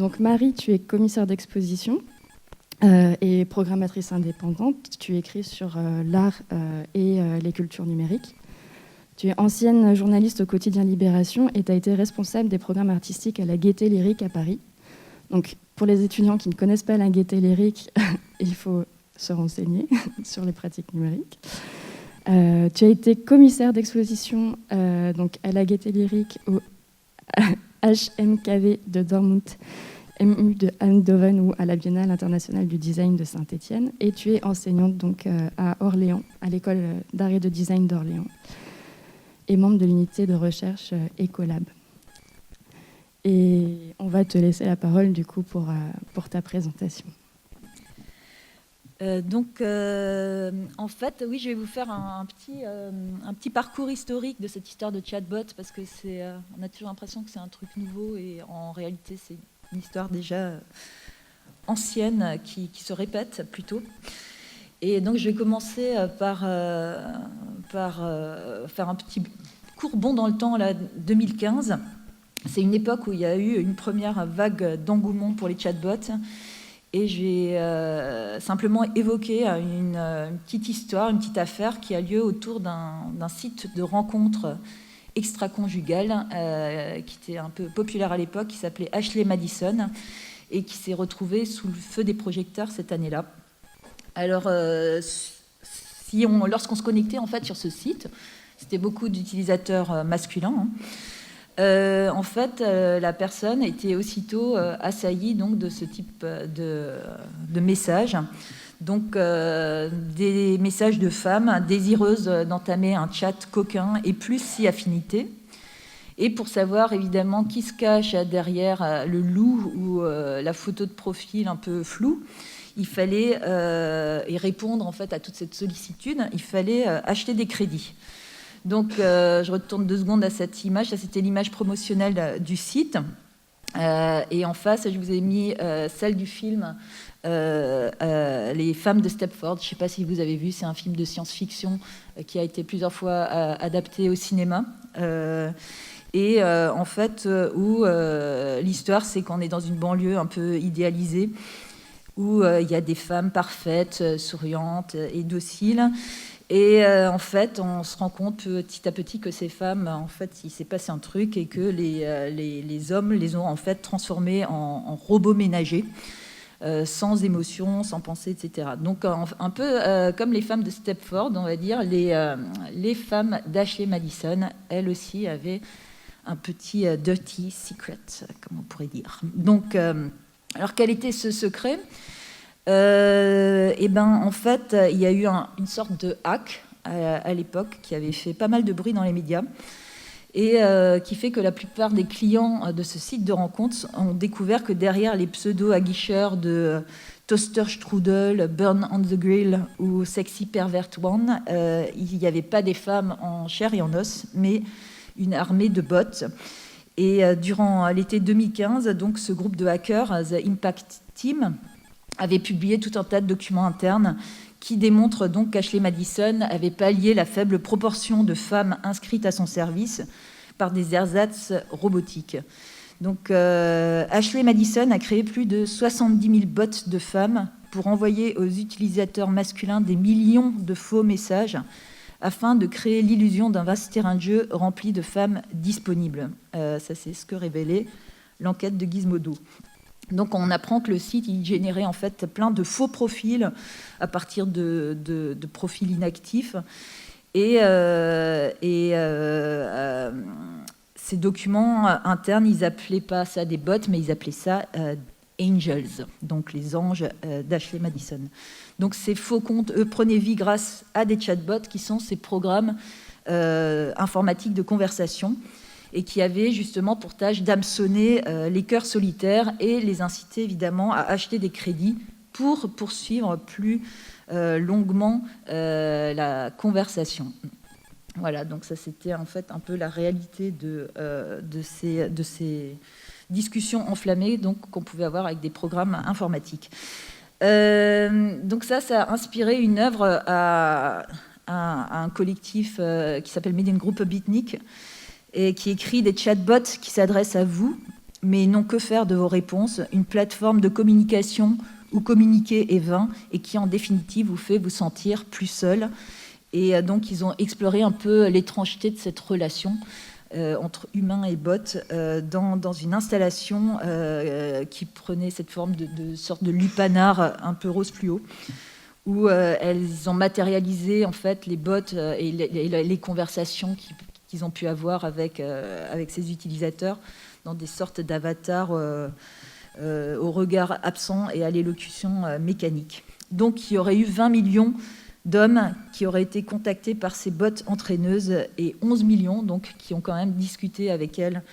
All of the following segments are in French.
Donc Marie, tu es commissaire d'exposition et programmatrice indépendante. Tu écris sur l'art et les cultures numériques. Tu es ancienne journaliste au quotidien Libération et tu as été responsable des programmes artistiques à la Gaîté Lyrique à Paris. Donc pour les étudiants qui ne connaissent pas la Gaîté Lyrique, il faut se renseigner sur les pratiques numériques. Tu as été commissaire d'exposition donc à la Gaîté Lyrique au HMKV de Dortmund, MU de Eindhoven ou à la Biennale internationale du design de Saint-Étienne. Et tu es enseignante donc, à Orléans, à l'école d'art et de design d'Orléans, et membre de l'unité de recherche Ecolab. Et on va te laisser la parole du coup pour ta présentation. En fait, oui, je vais vous faire un petit parcours historique de cette histoire de chatbot, parce que on a toujours l'impression que c'est un truc nouveau, et en réalité, c'est une histoire déjà ancienne qui se répète plutôt. Et donc, je vais commencer par faire un petit court bond dans le temps, là, 2015. C'est une époque où il y a eu une première vague d'engouement pour les chatbots. Et j'ai simplement évoqué une petite histoire, une petite affaire qui a lieu autour d'un site de rencontre extra-conjugale qui était un peu populaire à l'époque, qui s'appelait Ashley Madison, et qui s'est retrouvé sous le feu des projecteurs cette année-là. Alors, lorsqu'on se connectait en fait sur ce site, c'était beaucoup d'utilisateurs masculins, en fait, la personne était aussitôt assaillie donc, de ce type de messages. Donc, des messages de femmes désireuses d'entamer un chat coquin et plus si affinité. Et pour savoir évidemment qui se cache derrière le loup ou la photo de profil un peu floue, il fallait y répondre en fait à toute cette sollicitude, il fallait acheter des crédits. Donc, je retourne 2 secondes à cette image. Ça, c'était l'image promotionnelle du site. Et en face, je vous ai mis celle du film Les femmes de Stepford. Je ne sais pas si vous avez vu, c'est un film de science-fiction qui a été plusieurs fois adapté au cinéma. En fait, où l'histoire, c'est qu'on est dans une banlieue un peu idéalisée, où il y a des femmes parfaites, souriantes et dociles. Et en fait, on se rend compte petit à petit que ces femmes, en fait, il s'est passé un truc et que les hommes les ont en fait transformées en robots ménagers, sans émotion, sans pensée, etc. Donc, un peu comme les femmes de Stepford, on va dire, les femmes d'Ashley Madison, elles aussi avaient un petit dirty secret, comme on pourrait dire. Donc, alors quel était ce secret ? En fait, il y a eu une sorte de hack à l'époque qui avait fait pas mal de bruit dans les médias et qui fait que la plupart des clients de ce site de rencontre ont découvert que derrière les pseudo-aguicheurs de Toaster Strudel, Burn on the Grill ou Sexy Pervert One, il n'y avait pas des femmes en chair et en os, mais une armée de bots. Et durant l'été 2015, donc, ce groupe de hackers, The Impact Team, avait publié tout un tas de documents internes qui démontrent donc qu'Ashley Madison avait pallié la faible proportion de femmes inscrites à son service par des ersatz robotiques. Donc, Ashley Madison a créé plus de 70 000 bots de femmes pour envoyer aux utilisateurs masculins des millions de faux messages afin de créer l'illusion d'un vaste terrain de jeu rempli de femmes disponibles. Ça, c'est ce que révélait l'enquête de Gizmodo. Donc, on apprend que le site il générait en fait plein de faux profils à partir de profils inactifs. Et ces documents internes, ils n'appelaient pas ça des bots, mais ils appelaient ça Angels, donc les anges d'Ashley Madison. Donc, ces faux comptes, eux, prenaient vie grâce à des chatbots qui sont ces programmes informatiques de conversation et qui avaient justement pour tâche d'hameçonner les cœurs solitaires et les inciter évidemment à acheter des crédits pour poursuivre plus longuement la conversation. Voilà, donc ça c'était en fait un peu la réalité de ces discussions enflammées donc, qu'on pouvait avoir avec des programmes informatiques. Donc ça a inspiré une œuvre à un collectif qui s'appelle Mediengruppe Bitnik, et qui écrit des chatbots qui s'adressent à vous, mais non, que faire de vos réponses? Une plateforme de communication où communiquer est vain et qui, en définitive, vous fait vous sentir plus seul. Et donc, ils ont exploré un peu l'étrangeté de cette relation entre humains et bots dans une installation qui prenait cette forme de sorte de lupanar un peu rose fluo, où elles ont matérialisé en fait les bots et les conversations qu'ils ont pu avoir avec ces utilisateurs dans des sortes d'avatars au regard absent et à l'élocution mécanique. Donc il y aurait eu 20 millions d'hommes qui auraient été contactés par ces bots entraîneuses et 11 millions donc, qui ont quand même discuté avec elles.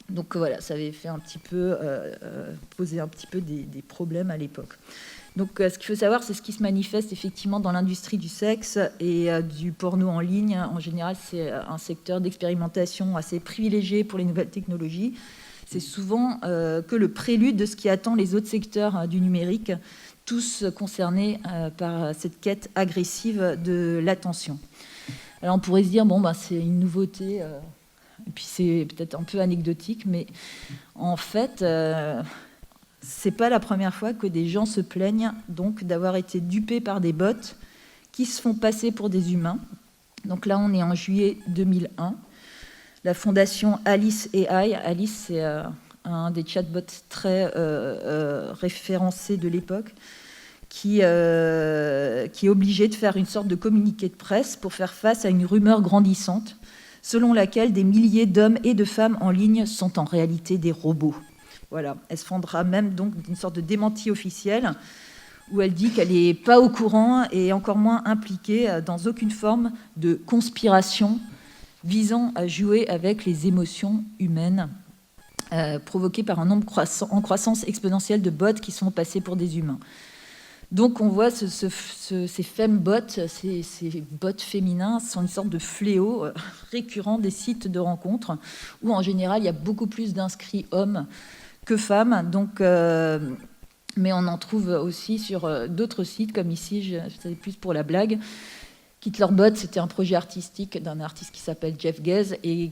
Donc voilà, ça avait fait un petit peu, poser un petit peu des problèmes à l'époque. Donc ce qu'il faut savoir, c'est ce qui se manifeste effectivement dans l'industrie du sexe et du porno en ligne. En général, c'est un secteur d'expérimentation assez privilégié pour les nouvelles technologies. C'est souvent que le prélude de ce qui attend les autres secteurs du numérique, tous concernés par cette quête agressive de l'attention. Alors on pourrait se dire, bon, c'est une nouveauté, et puis c'est peut-être un peu anecdotique, mais en fait, c'est pas la première fois que des gens se plaignent donc d'avoir été dupés par des bots qui se font passer pour des humains. Donc là, on est en juillet 2001. La fondation Alice AI, Alice, c'est un des chatbots très référencés de l'époque, qui est obligé de faire une sorte de communiqué de presse pour faire face à une rumeur grandissante, selon laquelle des milliers d'hommes et de femmes en ligne sont en réalité des robots. Voilà, elle se fondera même donc d'une sorte de démenti officiel où elle dit qu'elle n'est pas au courant et encore moins impliquée dans aucune forme de conspiration visant à jouer avec les émotions humaines provoquées par un nombre en croissance exponentielle de bots qui sont passés pour des humains. Donc on voit ces fembots, ces bots féminins sont une sorte de fléau récurrent des sites de rencontres où en général il y a beaucoup plus d'inscrits hommes que femmes, donc, mais on en trouve aussi sur d'autres sites, comme ici, c'est plus pour la blague. Hitlerbot, c'était un projet artistique d'un artiste qui s'appelle Jeff Gez, et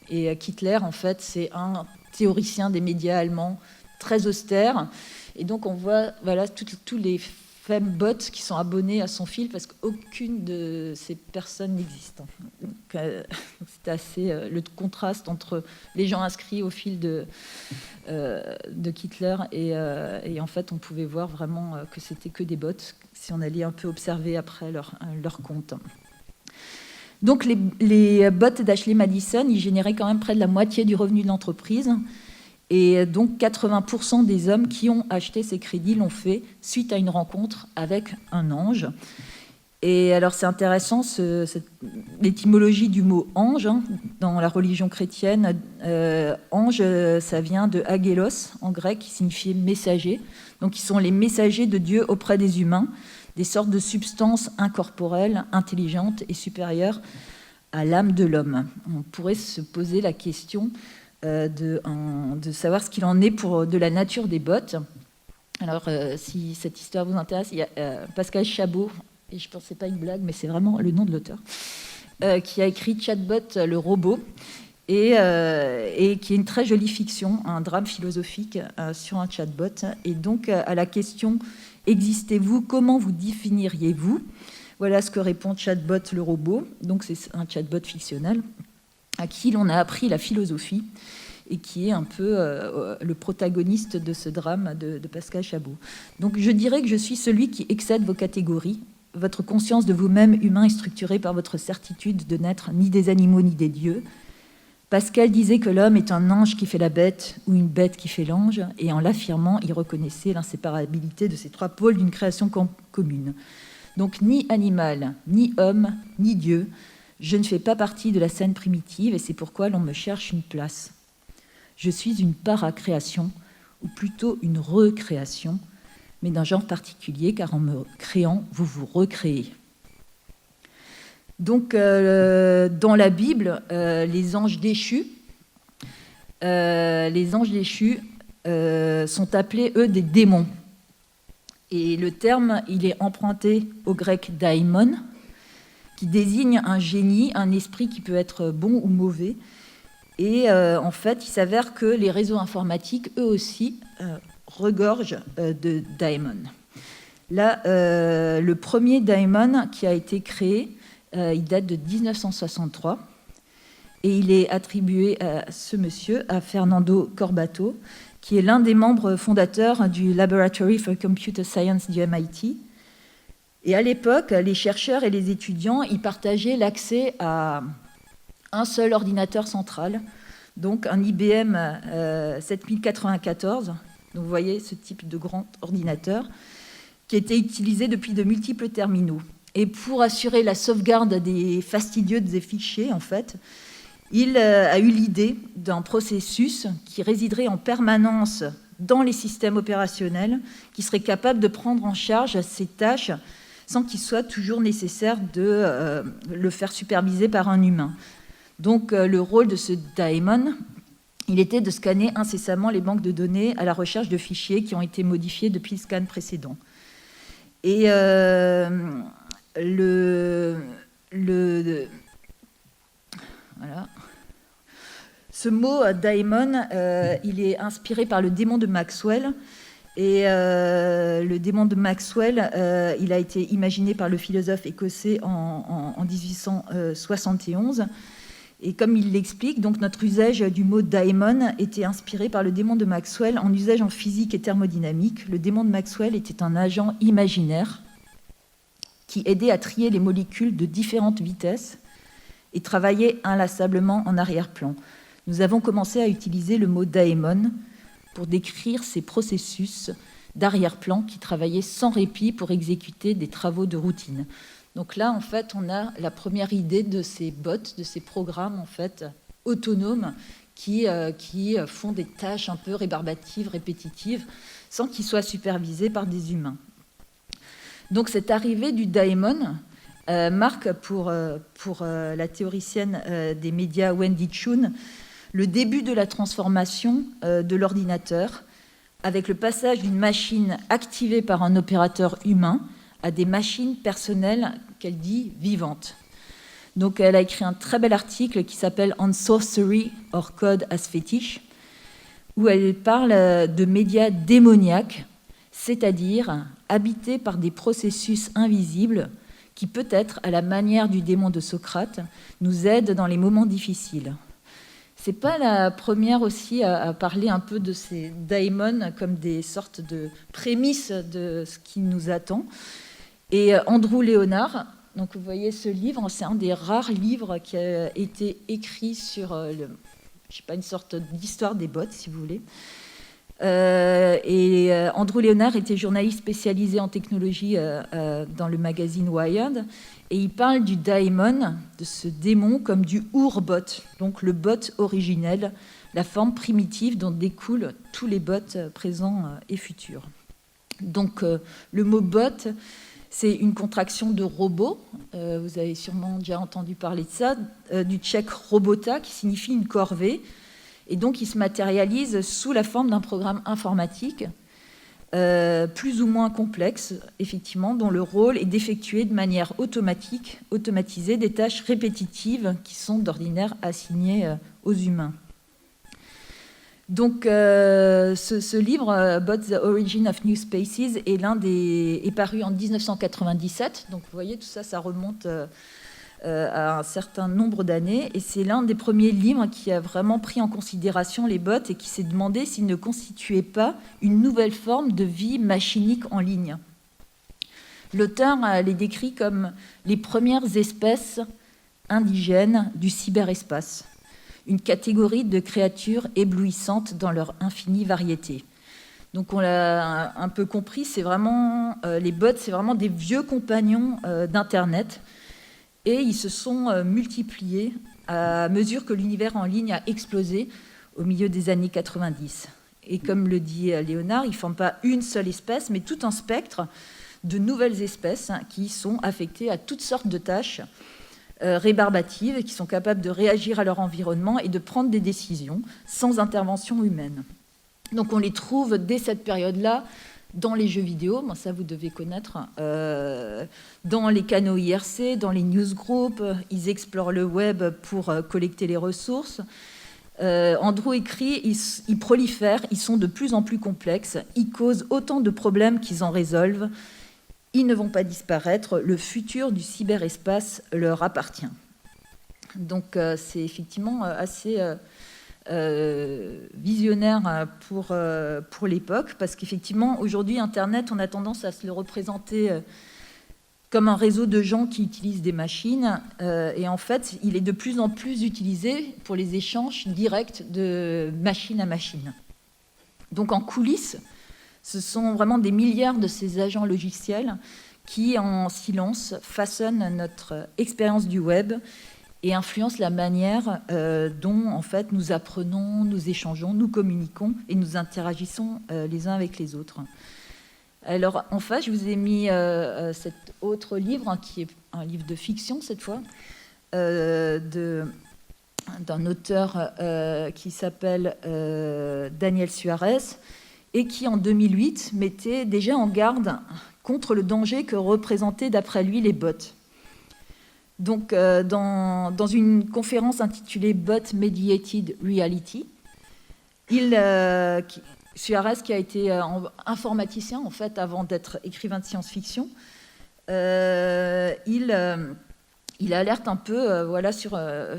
Hitler, en fait, c'est un théoricien des médias allemands très austère, et donc on voit voilà, tous les fembots qui sont abonnés à son fil, parce qu'aucune de ces personnes n'existe. Donc, c'est assez le contraste entre les gens inscrits au fil de Hitler et en fait on pouvait voir vraiment que c'était que des bots si on allait un peu observer après leur compte. Donc les bots d'Ashley Madison, ils généraient quand même près de la moitié du revenu de l'entreprise et donc 80% des hommes qui ont acheté ces crédits l'ont fait suite à une rencontre avec un ange. Et alors c'est intéressant, l'étymologie du mot ange, dans la religion chrétienne, ange, ça vient de agélos en grec, qui signifiait messager. Donc ils sont les messagers de Dieu auprès des humains, des sortes de substances incorporelles, intelligentes et supérieures à l'âme de l'homme. On pourrait se poser la question de savoir ce qu'il en est de la nature des bots. Alors si cette histoire vous intéresse, il y a Pascal Chabot, et je pense que ce n'est pas une blague, mais c'est vraiment le nom de l'auteur, qui a écrit Chatbot, le robot, et qui est une très jolie fiction, un drame philosophique sur un chatbot. Et donc, à la question « Existez-vous ? Comment vous définiriez-vous ?» Voilà ce que répond Chatbot, le robot. Donc, c'est un chatbot fictionnel à qui l'on a appris la philosophie et qui est un peu le protagoniste de ce drame de Pascal Chabot. Donc, je dirais que je suis celui qui excède vos catégories. Votre conscience de vous-même humain est structurée par votre certitude de n'être ni des animaux ni des dieux. Pascal disait que l'homme est un ange qui fait la bête ou une bête qui fait l'ange, et en l'affirmant, il reconnaissait l'inséparabilité de ces trois pôles d'une création commune. Donc ni animal, ni homme, ni Dieu, je ne fais pas partie de la scène primitive, et c'est pourquoi l'on me cherche une place. Je suis une paracréation, ou plutôt une recréation, mais d'un genre particulier, car en me créant, vous vous recréez. Donc, dans la Bible, les anges déchus sont appelés, eux, des démons. Et le terme, il est emprunté au grec daimon, qui désigne un génie, un esprit qui peut être bon ou mauvais, Et en fait, il s'avère que les réseaux informatiques, eux aussi, regorgent de daemons. Là, le premier daemon qui a été créé, il date de 1963, et il est attribué à ce monsieur, à Fernando Corbato, qui est l'un des membres fondateurs du Laboratory for Computer Science du MIT. Et à l'époque, les chercheurs et les étudiants y partageaient l'accès à un seul ordinateur central, donc un IBM 7094. Donc vous voyez ce type de grand ordinateur qui était utilisé depuis de multiples terminaux. Et pour assurer la sauvegarde des fastidieux des fichiers, en fait, il a eu l'idée d'un processus qui résiderait en permanence dans les systèmes opérationnels, qui serait capable de prendre en charge ces tâches sans qu'il soit toujours nécessaire de le faire superviser par un humain. Donc le rôle de ce daemon, il était de scanner incessamment les banques de données à la recherche de fichiers qui ont été modifiés depuis le scan précédent. Et voilà. Ce mot daemon, il est inspiré par le démon de Maxwell. Et le démon de Maxwell, il a été imaginé par le philosophe écossais en 1871. Et comme il l'explique, donc notre usage du mot daemon était inspiré par le démon de Maxwell en usage en physique et thermodynamique. Le démon de Maxwell était un agent imaginaire qui aidait à trier les molécules de différentes vitesses et travaillait inlassablement en arrière-plan. Nous avons commencé à utiliser le mot daemon pour décrire ces processus d'arrière-plan qui travaillaient sans répit pour exécuter des travaux de routine. Donc là, en fait, on a la première idée de ces bots, de ces programmes en fait, autonomes qui font des tâches un peu rébarbatives, répétitives, sans qu'ils soient supervisés par des humains. Donc cette arrivée du daemon marque pour la théoricienne des médias Wendy Chun le début de la transformation de l'ordinateur avec le passage d'une machine activée par un opérateur humain à des machines personnelles qu'elle dit vivantes. Donc elle a écrit un très bel article qui s'appelle « On Sorcery or Code as Fetish » où elle parle de médias démoniaques, c'est-à-dire habités par des processus invisibles qui, peut-être à la manière du démon de Socrate, nous aident dans les moments difficiles. C'est pas la première aussi à parler un peu de ces daemons comme des sortes de prémices de ce qui nous attend. Et Andrew Leonard, donc vous voyez ce livre, c'est un des rares livres qui a été écrit sur une sorte d'histoire des bots, si vous voulez. Andrew Leonard était journaliste spécialisé en technologie dans le magazine Wired, et il parle du daemon, de ce démon, comme du Ur-bot, donc le bot originel, la forme primitive dont découlent tous les bots présents et futurs. Donc le mot bot, c'est une contraction de robot, vous avez sûrement déjà entendu parler de ça, du tchèque robota, qui signifie une corvée, et donc il se matérialise sous la forme d'un programme informatique, plus ou moins complexe, effectivement, dont le rôle est d'effectuer de manière automatisée des tâches répétitives qui sont d'ordinaire assignées aux humains. Donc, ce livre, Bots, the Origin of New Spaces, est paru en 1997. Donc, vous voyez, tout ça, ça remonte à un certain nombre d'années. Et c'est l'un des premiers livres qui a vraiment pris en considération les bots et qui s'est demandé s'ils ne constituaient pas une nouvelle forme de vie machinique en ligne. L'auteur les décrit comme les premières espèces indigènes du cyberespace, une catégorie de créatures éblouissantes dans leur infinie variété. Donc on l'a un peu compris, c'est vraiment, les bots, c'est vraiment des vieux compagnons d'Internet, et ils se sont multipliés à mesure que l'univers en ligne a explosé au milieu des années 90. Et comme le dit Léonard, ils ne forment pas une seule espèce, mais tout un spectre de nouvelles espèces qui sont affectées à toutes sortes de tâches rébarbatives et qui sont capables de réagir à leur environnement et de prendre des décisions sans intervention humaine. Donc on les trouve dès cette période-là dans les jeux vidéo, bon, ça vous devez connaître, dans les canaux IRC, dans les newsgroups, ils explorent le web pour collecter les ressources. Andrew écrit, ils prolifèrent, ils sont de plus en plus complexes, ils causent autant de problèmes qu'ils en résolvent, ils ne vont pas disparaître, le futur du cyberespace leur appartient. Donc c'est effectivement assez visionnaire pour l'époque, parce qu'effectivement, aujourd'hui, Internet, on a tendance à se le représenter comme un réseau de gens qui utilisent des machines, et en fait, il est de plus en plus utilisé pour les échanges directs de machine à machine. Donc en coulisses, ce sont vraiment des milliards de ces agents logiciels qui, en silence, façonnent notre expérience du web et influencent la manière dont en fait, nous apprenons, nous échangeons, nous communiquons et nous interagissons les uns avec les autres. Alors, en face, je vous ai mis cet autre livre, qui est un livre de fiction, cette fois, d'un auteur qui s'appelle Daniel Suarez, et qui, en 2008, mettait déjà en garde contre le danger que représentaient, d'après lui, les bots. Donc, dans une conférence intitulée « Bot Mediated Reality », Suarez, qui a été informaticien en fait avant d'être écrivain de science-fiction, il alerte un peu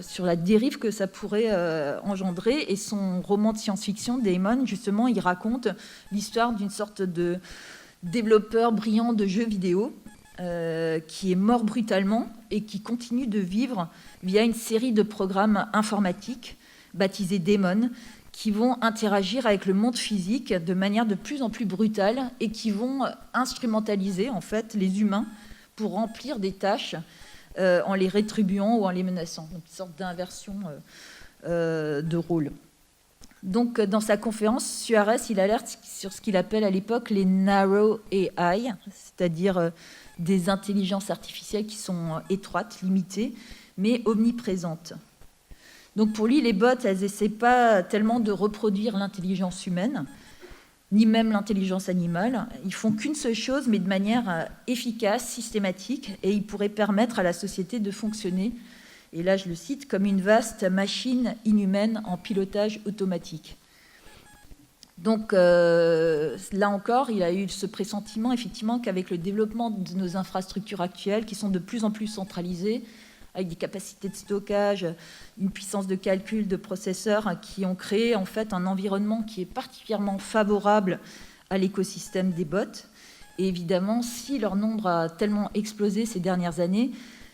sur la dérive que ça pourrait engendrer. Et son roman de science-fiction, Daemon, justement, il raconte l'histoire d'une sorte de développeur brillant de jeux vidéo qui est mort brutalement et qui continue de vivre via une série de programmes informatiques baptisés Daemon, qui vont interagir avec le monde physique de manière de plus en plus brutale et qui vont instrumentaliser en fait les humains pour remplir des tâches en les rétribuant ou en les menaçant. Donc, une sorte d'inversion de rôle. Donc, dans sa conférence, Suarez, il alerte sur ce qu'il appelle à l'époque les narrow AI, c'est-à-dire des intelligences artificielles qui sont étroites, limitées, mais omniprésentes. Donc pour lui, les bots, elles n'essaient pas tellement de reproduire l'intelligence humaine, ni même l'intelligence animale. Ils font qu'une seule chose, mais de manière efficace, systématique, et ils pourraient permettre à la société de fonctionner, et là je le cite, comme une vaste machine inhumaine en pilotage automatique. Donc là encore, il a eu ce pressentiment, effectivement, qu'avec le développement de nos infrastructures actuelles, qui sont de plus en plus centralisées, avec des capacités de stockage, une puissance de calcul de processeurs qui ont créé en fait un environnement qui est particulièrement favorable à l'écosystème des bots. Et évidemment, si leur nombre a tellement explosé ces dernières années,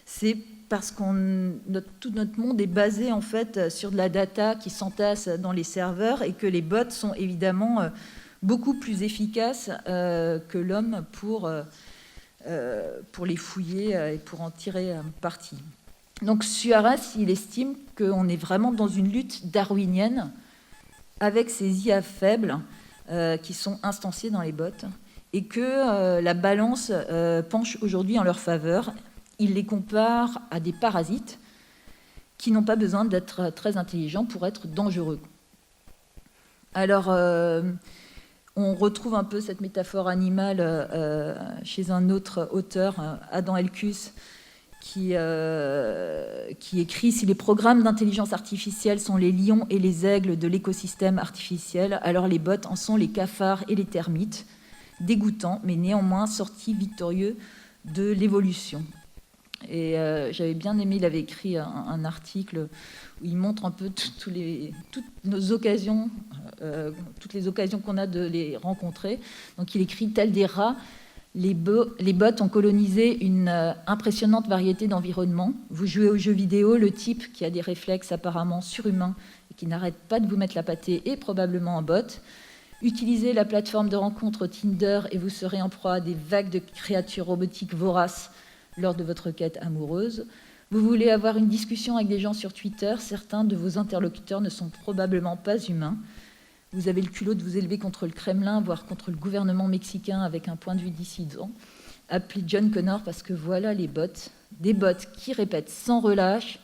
c'est parce que tout notre monde est basé en fait sur de la data qui s'entasse dans les serveurs et que les bots sont évidemment beaucoup plus efficaces que l'homme pour les fouiller et pour en tirer parti. Donc Suarez, il estime qu'on est vraiment dans une lutte darwinienne avec ces IA faibles qui sont instanciées dans les bots et que la balance penche aujourd'hui en leur faveur. Il les compare à des parasites qui n'ont pas besoin d'être très intelligents pour être dangereux. Alors, on retrouve un peu cette métaphore animale chez un autre auteur, Adam Elkus, qui écrit « Si les programmes d'intelligence artificielle sont les lions et les aigles de l'écosystème artificiel, alors les bots en sont les cafards et les termites, dégoûtants, mais néanmoins sortis victorieux de l'évolution. » Et j'avais bien aimé, il avait écrit un article où il montre un peu toutes nos occasions, toutes les occasions qu'on a de les rencontrer. Donc il écrit « Tels des rats, les bots ont colonisé une impressionnante variété d'environnements. Vous jouez aux jeux vidéo, le type qui a des réflexes apparemment surhumains et qui n'arrête pas de vous mettre la pâtée est probablement un bot. Utilisez la plateforme de rencontre Tinder et vous serez en proie à des vagues de créatures robotiques voraces lors de votre quête amoureuse. Vous voulez avoir une discussion avec des gens sur Twitter, certains de vos interlocuteurs ne sont probablement pas humains. Vous avez le culot de vous élever contre le Kremlin, voire contre le gouvernement mexicain avec un point de vue dissident. Appelez John Connor parce que voilà les bots. Des bots qui répètent sans relâche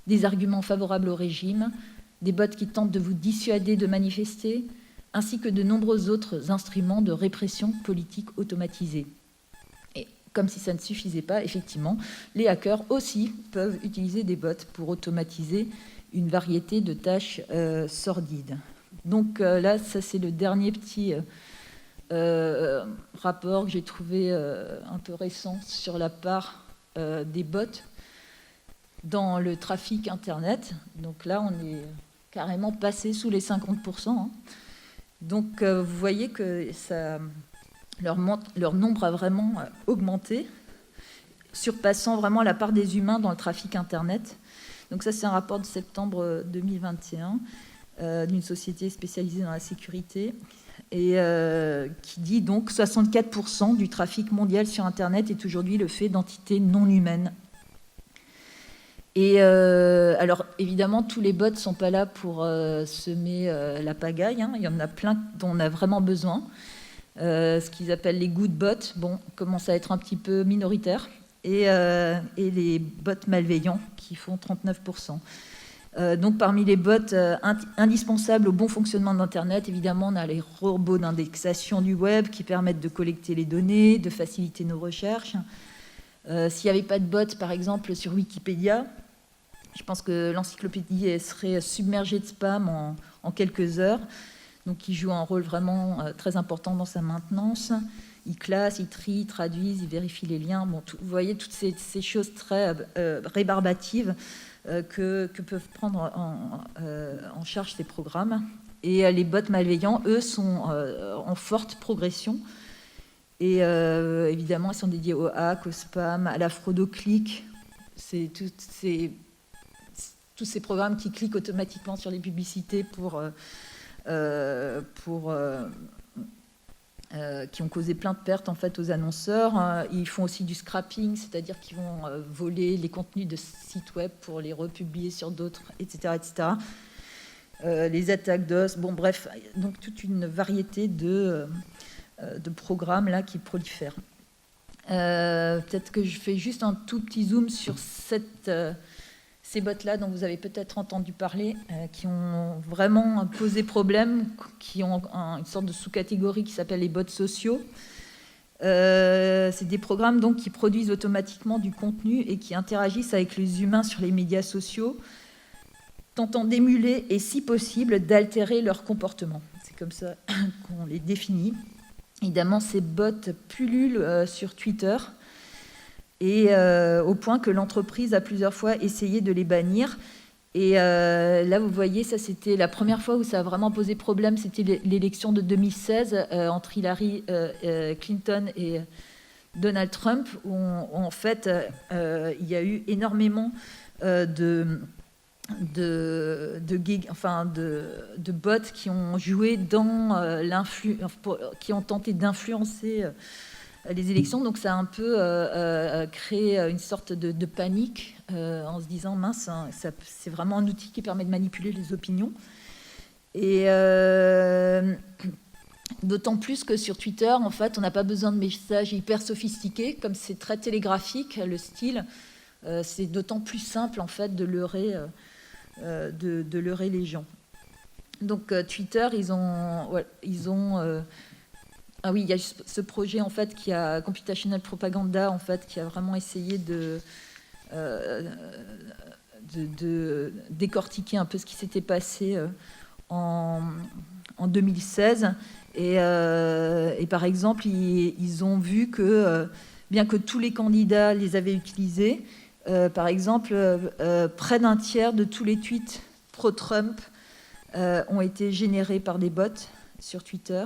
des arguments favorables au régime, des bots qui tentent de vous dissuader de manifester, ainsi que de nombreux autres instruments de répression politique automatisés. Et comme si ça ne suffisait pas, effectivement, les hackers aussi peuvent utiliser des bots pour automatiser une variété de tâches sordides. Donc là, ça c'est le dernier petit rapport que j'ai trouvé un peu récent sur la part des bots dans le trafic Internet. Donc là, on est carrément passé sous les 50%. Hein. Donc vous voyez que leur nombre a vraiment augmenté, surpassant vraiment la part des humains dans le trafic Internet. Donc ça, c'est un rapport de septembre 2021 d'une société spécialisée dans la sécurité et qui dit donc 64% du trafic mondial sur Internet est aujourd'hui le fait d'entités non humaines. Et alors, évidemment, tous les bots ne sont pas là pour semer la pagaille. Hein. Il y en a plein dont on a vraiment besoin. Ce qu'ils appellent les good bots, commencent à être un petit peu minoritaires. Et les bots malveillants qui font 39%. Donc parmi les bots indispensables au bon fonctionnement d'Internet, évidemment, on a les robots d'indexation du web qui permettent de collecter les données, de faciliter nos recherches. S'il n'y avait pas de bots, par exemple, sur Wikipédia, je pense que l'encyclopédie serait submergée de spam en quelques heures. Donc ils jouent un rôle vraiment très important dans sa maintenance. Ils classent, ils trient, ils traduisent, ils vérifient les liens. Vous voyez toutes ces choses très rébarbatives que peuvent prendre en charge ces programmes. Et les bots malveillants, eux, sont en forte progression. Et évidemment, ils sont dédiés au hack, au spam, à la fraude au clic. C'est tous ces programmes qui cliquent automatiquement sur les publicités qui ont causé plein de pertes en fait aux annonceurs. Ils font aussi du scrapping, c'est-à-dire qu'ils vont voler les contenus de sites web pour les republier sur d'autres, etc. etc. Les attaques DOS, bref, donc toute une variété de programmes là qui prolifèrent. Peut-être que je fais juste un tout petit zoom sur ces bots-là dont vous avez peut-être entendu parler, qui ont vraiment posé problème, qui ont une sorte de sous-catégorie qui s'appelle les bots sociaux. C'est des programmes donc, qui produisent automatiquement du contenu et qui interagissent avec les humains sur les médias sociaux, tentant d'émuler et, si possible, d'altérer leur comportement. C'est comme ça qu'on les définit. Évidemment, ces bots pullulent sur Twitter, et au point que l'entreprise a plusieurs fois essayé de les bannir. Et là, vous voyez, ça c'était la première fois où ça a vraiment posé problème, c'était l'élection de 2016 entre Hillary Clinton et Donald Trump, où en fait, il y a eu énormément de bots qui ont joué dans qui ont tenté d'influencer les élections. Donc ça a un peu créé une sorte de panique en se disant mince, c'est vraiment un outil qui permet de manipuler les opinions. Et d'autant plus que sur Twitter, en fait, on n'a pas besoin de messages hyper sophistiqués, comme c'est très télégraphique, le style. C'est d'autant plus simple en fait de leurrer les gens. Donc Twitter, ils ont ah oui, il y a ce projet en fait qui a Computational Propaganda en fait qui a vraiment essayé de décortiquer un peu ce qui s'était passé en 2016 et par exemple ils ont vu que bien que tous les candidats les avaient utilisés, par exemple près d'un tiers de tous les tweets pro-Trump ont été générés par des bots sur Twitter,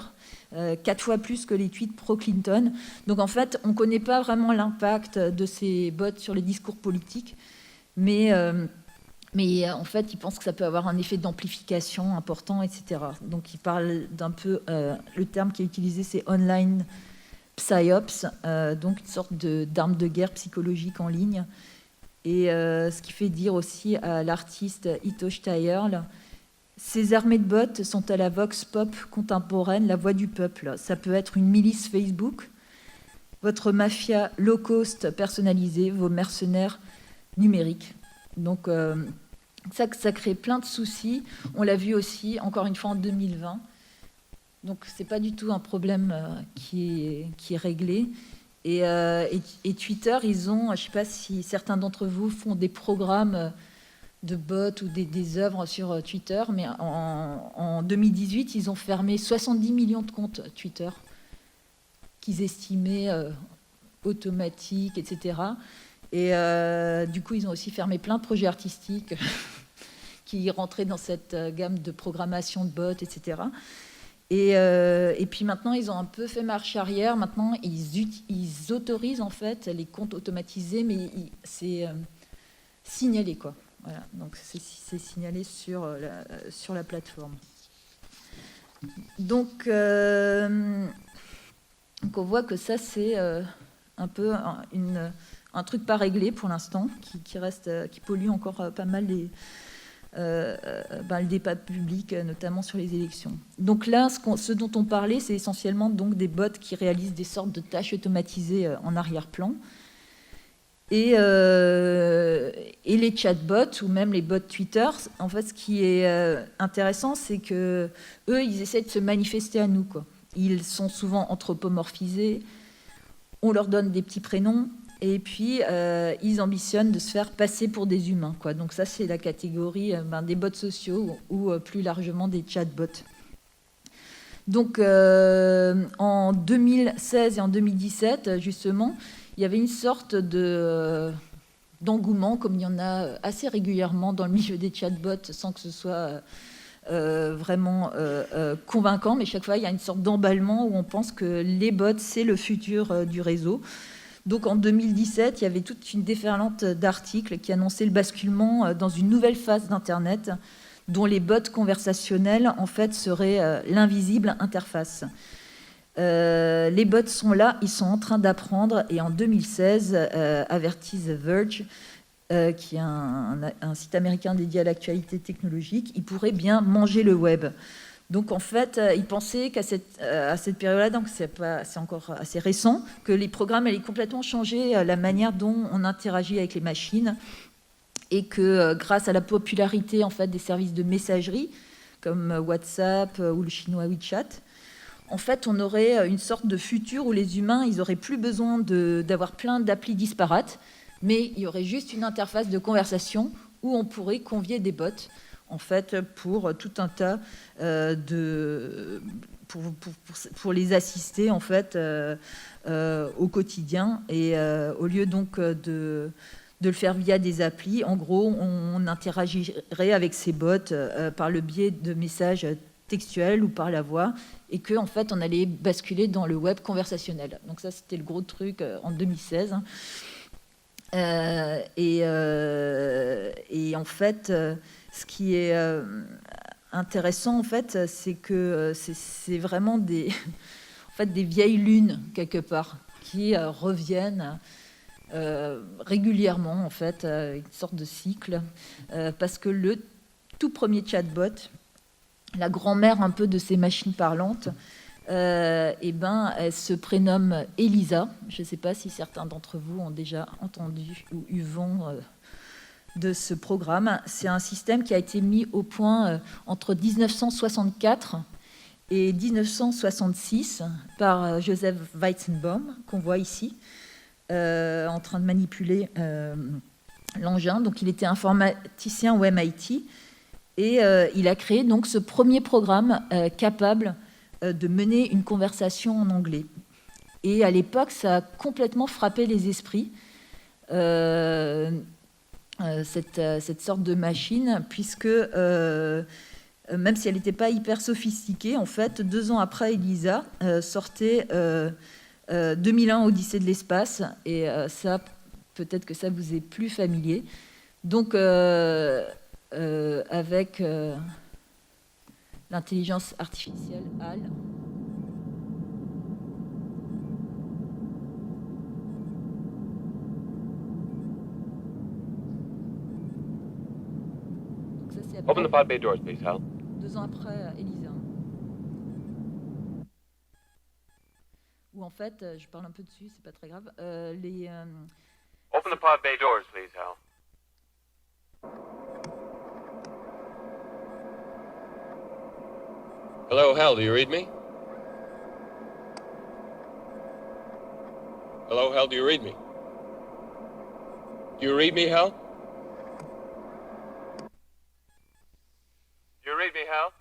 4 fois plus que les tweets pro-Clinton. Donc en fait, on ne connaît pas vraiment l'impact de ces bots sur les discours politiques, mais en fait, ils pensent que ça peut avoir un effet d'amplification important, etc. Donc ils parlent d'un peu, le terme qui est utilisé, c'est online psyops, donc une sorte d'arme de guerre psychologique en ligne. Et ce qui fait dire aussi à l'artiste Ito Steyer, ces armées de bots sont à la vox pop contemporaine, la voix du peuple. Ça peut être une milice Facebook, votre mafia low cost personnalisée, vos mercenaires numériques. Donc ça crée plein de soucis. On l'a vu aussi, encore une fois, en 2020. Donc c'est pas du tout un problème qui est réglé. Et Twitter, ils ont, je ne sais pas si certains d'entre vous font des programmes de bots ou des œuvres sur Twitter, mais en 2018, ils ont fermé 70 millions de comptes Twitter qu'ils estimaient automatiques, etc. Et du coup, ils ont aussi fermé plein de projets artistiques qui rentraient dans cette gamme de programmation de bots, etc. Et puis maintenant, ils ont un peu fait marche arrière. Maintenant, ils autorisent en fait les comptes automatisés, mais c'est signalé, quoi. Voilà, donc c'est signalé sur la plateforme. Donc on voit que ça, c'est un peu un truc pas réglé pour l'instant, qui pollue encore pas mal le débat public, notamment sur les élections. Donc là, ce dont on parlait, c'est essentiellement donc des bots qui réalisent des sortes de tâches automatisées en arrière-plan. Et les chatbots ou même les bots Twitter, en fait, ce qui est intéressant, c'est que eux, ils essaient de se manifester à nous, quoi. Ils sont souvent anthropomorphisés, on leur donne des petits prénoms, et puis ils ambitionnent de se faire passer pour des humains, quoi. Donc ça, c'est la catégorie des bots sociaux ou plus largement des chatbots. Donc en 2016 et en 2017, justement, il y avait une sorte d'engouement, comme il y en a assez régulièrement dans le milieu des chatbots, sans que ce soit vraiment convaincant, mais chaque fois, il y a une sorte d'emballement où on pense que les bots, c'est le futur du réseau. Donc en 2017, il y avait toute une déferlante d'articles qui annonçaient le basculement dans une nouvelle phase d'Internet, dont les bots conversationnels, en fait, seraient l'invisible interface. Les bots sont là, ils sont en train d'apprendre, et en 2016, avertit The Verge, qui est un site américain dédié à l'actualité technologique, ils pourraient bien manger le web. Donc en fait, ils pensaient qu'à cette période-là, donc c'est encore assez récent, que les programmes allaient complètement changer la manière dont on interagit avec les machines, et que grâce à la popularité en fait des services de messagerie comme WhatsApp ou le chinois WeChat, en fait, on aurait une sorte de futur où les humains, ils n'auraient plus besoin d'avoir plein d'applis disparates, mais il y aurait juste une interface de conversation où on pourrait convier des bots, en fait, pour tout un tas pour les assister, en fait, au quotidien. Et au lieu donc de le faire via des applis, en gros, on interagirait avec ces bots par le biais de messages textuels ou par la voix, et que en fait on allait basculer dans le web conversationnel. Donc ça, c'était le gros truc en 2016. Et en fait, ce qui est intéressant, en fait, c'est que c'est vraiment des vieilles lunes quelque part qui reviennent régulièrement, en fait, une sorte de cycle, parce que le tout premier chatbot, la grand-mère un peu de ces machines parlantes, elle se prénomme Elisa. Je ne sais pas si certains d'entre vous ont déjà entendu ou eu vent de ce programme. C'est un système qui a été mis au point entre 1964 et 1966 par Joseph Weizenbaum, qu'on voit ici, en train de manipuler l'engin. Donc il était informaticien au MIT. Et il a créé donc ce premier programme capable de mener une conversation en anglais. Et à l'époque, ça a complètement frappé les esprits, cette sorte de machine, puisque même si elle n'était pas hyper sophistiquée, en fait, 2 ans après, Elisa sortait 2001 Odyssée de l'espace, et ça, peut-être que ça vous est plus familier. Donc avec l'intelligence artificielle HAL. Donc ça, c'est Open the pod bay doors, please, Hal. 2 ans après Elisa. Où en fait, je parle un peu dessus, c'est pas très grave. Open the pod bay doors, please, Hal. Hello, Hal, do you read me? Hello, Hal, do you read me? Do you read me, Hal? read me, Hal?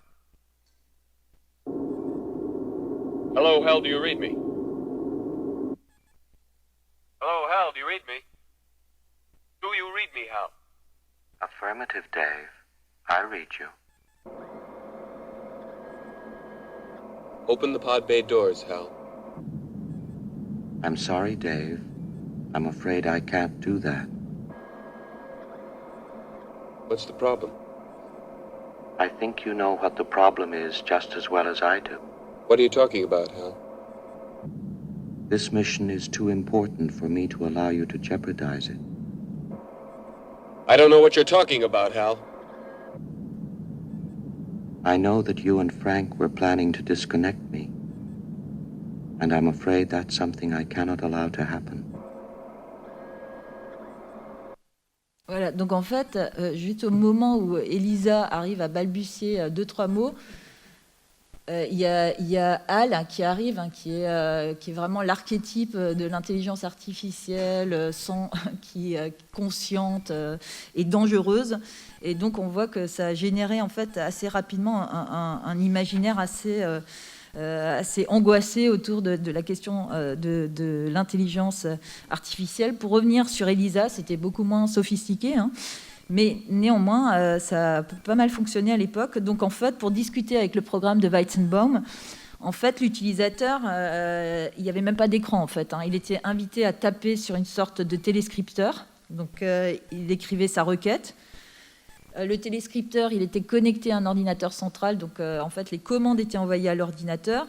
Hello, Hal, do you read me? Hello, Hal, do you read me? Do you read me, Hal? Affirmative, Dave. I read you. Open the pod bay doors, Hal. I'm sorry, Dave. I'm afraid I can't do that. What's the problem? I think you know what the problem is just as well as I do. What are you talking about, Hal? This mission is too important for me to allow you to jeopardize it. I don't know what you're talking about, Hal. I know that you and Frank were planning to disconnect me, and I'm afraid that's something I cannot allow to happen. Voilà, donc en fait, juste au moment où Elisa arrive à balbutier 2-3 mots, il y a Hal qui arrive, qui est vraiment l'archétype de l'intelligence artificielle, qui est consciente et dangereuse. Et donc on voit que ça a généré en fait assez rapidement un imaginaire assez angoissé autour de la question de l'intelligence artificielle. Pour revenir sur Elisa, c'était beaucoup moins sophistiqué, mais néanmoins, ça a pas mal fonctionné à l'époque. Donc en fait, pour discuter avec le programme de Weizenbaum, en fait, l'utilisateur, il n'y avait même pas d'écran en fait. Il était invité à taper sur une sorte de téléscripteur. Donc il écrivait sa requête. Le téléscripteur, il était connecté à un ordinateur central, donc en fait, les commandes étaient envoyées à l'ordinateur.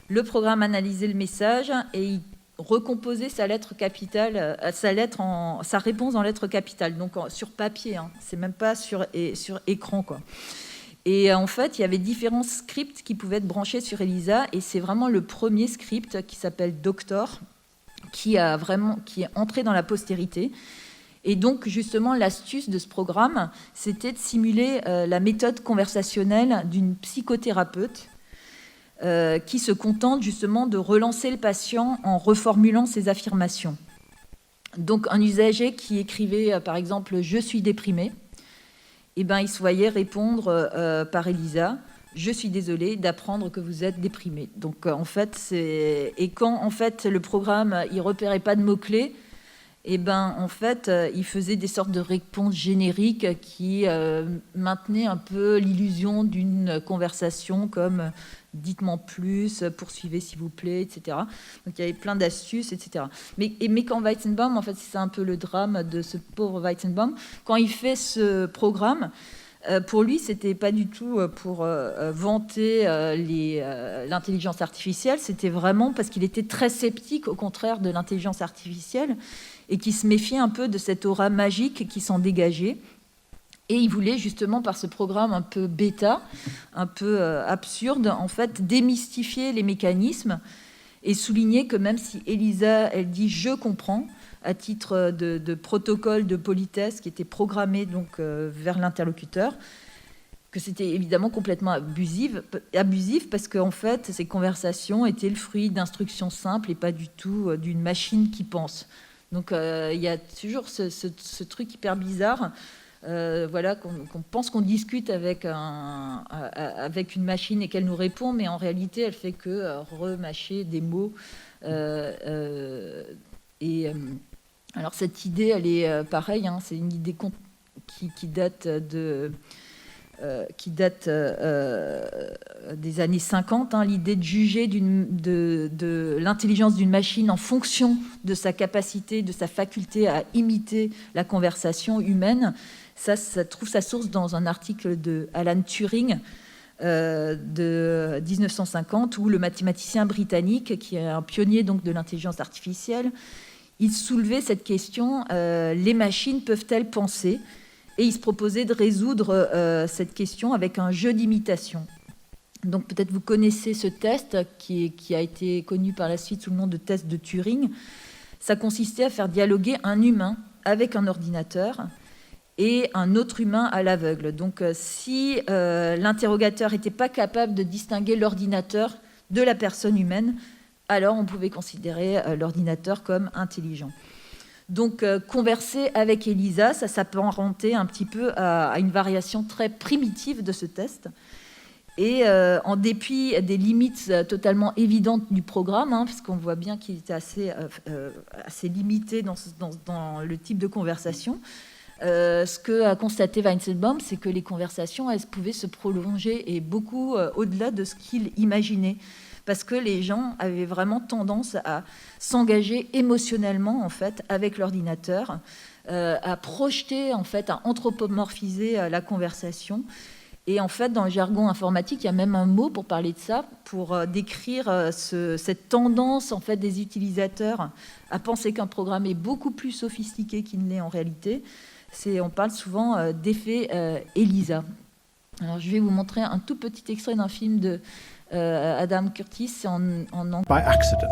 Le programme analysait le message et il recomposait sa lettre capitale, sa réponse en lettres capitales, donc sur papier. C'est même pas sur écran, quoi. Et en fait, il y avait différents scripts qui pouvaient être branchés sur Elisa, et c'est vraiment le premier script qui s'appelle Doctor, qui est entré dans la postérité. Et donc, justement, l'astuce de ce programme, c'était de simuler la méthode conversationnelle d'une psychothérapeute qui se contente justement de relancer le patient en reformulant ses affirmations. Donc, un usager qui écrivait, par exemple, « Je suis déprimé », il se voyait répondre par Elisa « Je suis désolé d'apprendre que vous êtes déprimé ». Donc, en fait, et quand en fait, le programme ne repérait pas de mots-clés, en fait, il faisait des sortes de réponses génériques qui maintenaient un peu l'illusion d'une conversation comme « dites-moi plus »,« poursuivez s'il vous plaît », etc. Donc il y avait plein d'astuces, etc. Mais quand Weizenbaum, en fait, c'est un peu le drame de ce pauvre Weizenbaum, quand il fait ce programme, pour lui, c'était pas du tout pour vanter l'intelligence artificielle, c'était vraiment parce qu'il était très sceptique, au contraire, de l'intelligence artificielle, et qui se méfiait un peu de cette aura magique qui s'en dégageait. Et il voulait justement, par ce programme un peu bêta, un peu absurde, en fait, démystifier les mécanismes et souligner que même si Elisa, elle dit « je comprends », à titre de protocole de politesse qui était programmé donc, vers l'interlocuteur, que c'était évidemment complètement abusif parce qu'en fait, ces conversations étaient le fruit d'instructions simples et pas du tout d'une machine qui pense. Donc il y a toujours ce truc hyper bizarre, qu'on pense qu'on discute avec une machine et qu'elle nous répond, mais en réalité, elle fait que remâcher des mots. Alors cette idée, elle est pareille, c'est une idée qui date des années 50, l'idée de juger de l'intelligence d'une machine en fonction de sa capacité, de sa faculté à imiter la conversation humaine. Ça trouve sa source dans un article de Alan Turing de 1950, où le mathématicien britannique, qui est un pionnier donc, de l'intelligence artificielle, il soulevait cette question, les machines peuvent-elles penser ? Et il se proposait de résoudre cette question avec un jeu d'imitation. Donc peut-être vous connaissez ce test qui a été connu par la suite sous le nom de test de Turing. Ça consistait à faire dialoguer un humain avec un ordinateur et un autre humain à l'aveugle. Donc si l'interrogateur n'était pas capable de distinguer l'ordinateur de la personne humaine, alors on pouvait considérer l'ordinateur comme intelligent. Donc, converser avec Elisa, ça s'apparentait un petit peu à une variation très primitive de ce test. Et en dépit des limites totalement évidentes du programme, parce qu'on voit bien qu'il était assez limité dans le type de conversation, ce qu'a constaté Weizenbaum, c'est que les conversations, elles pouvaient se prolonger et beaucoup au-delà de ce qu'il imaginait. Parce que les gens avaient vraiment tendance à s'engager émotionnellement, en fait, avec l'ordinateur, à projeter, en fait, à anthropomorphiser la conversation. Et en fait, dans le jargon informatique, il y a même un mot pour parler de ça, pour décrire cette tendance en fait, des utilisateurs à penser qu'un programme est beaucoup plus sophistiqué qu'il ne l'est en réalité. On parle souvent d'effet ELISA. Alors, je vais vous montrer un tout petit extrait d'un film de Adam Curtis en anglais. By accident.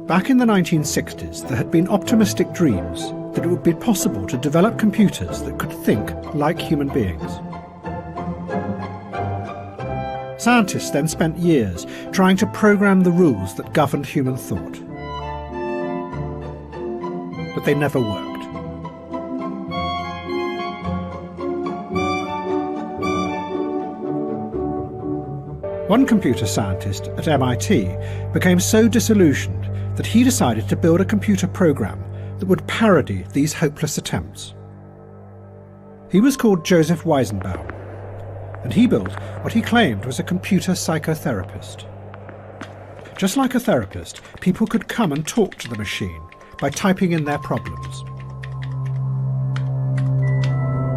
Back in the 1960s, there had been optimistic dreams that it would be possible to develop computers that could think like human beings. Scientists then spent years trying to program the rules that governed human thought. But they never worked. One computer scientist at MIT became so disillusioned that he decided to build a computer program that would parody these hopeless attempts. He was called Joseph Weizenbaum, and he built what he claimed was a computer psychotherapist. Just like a therapist, people could come and talk to the machine by typing in their problems.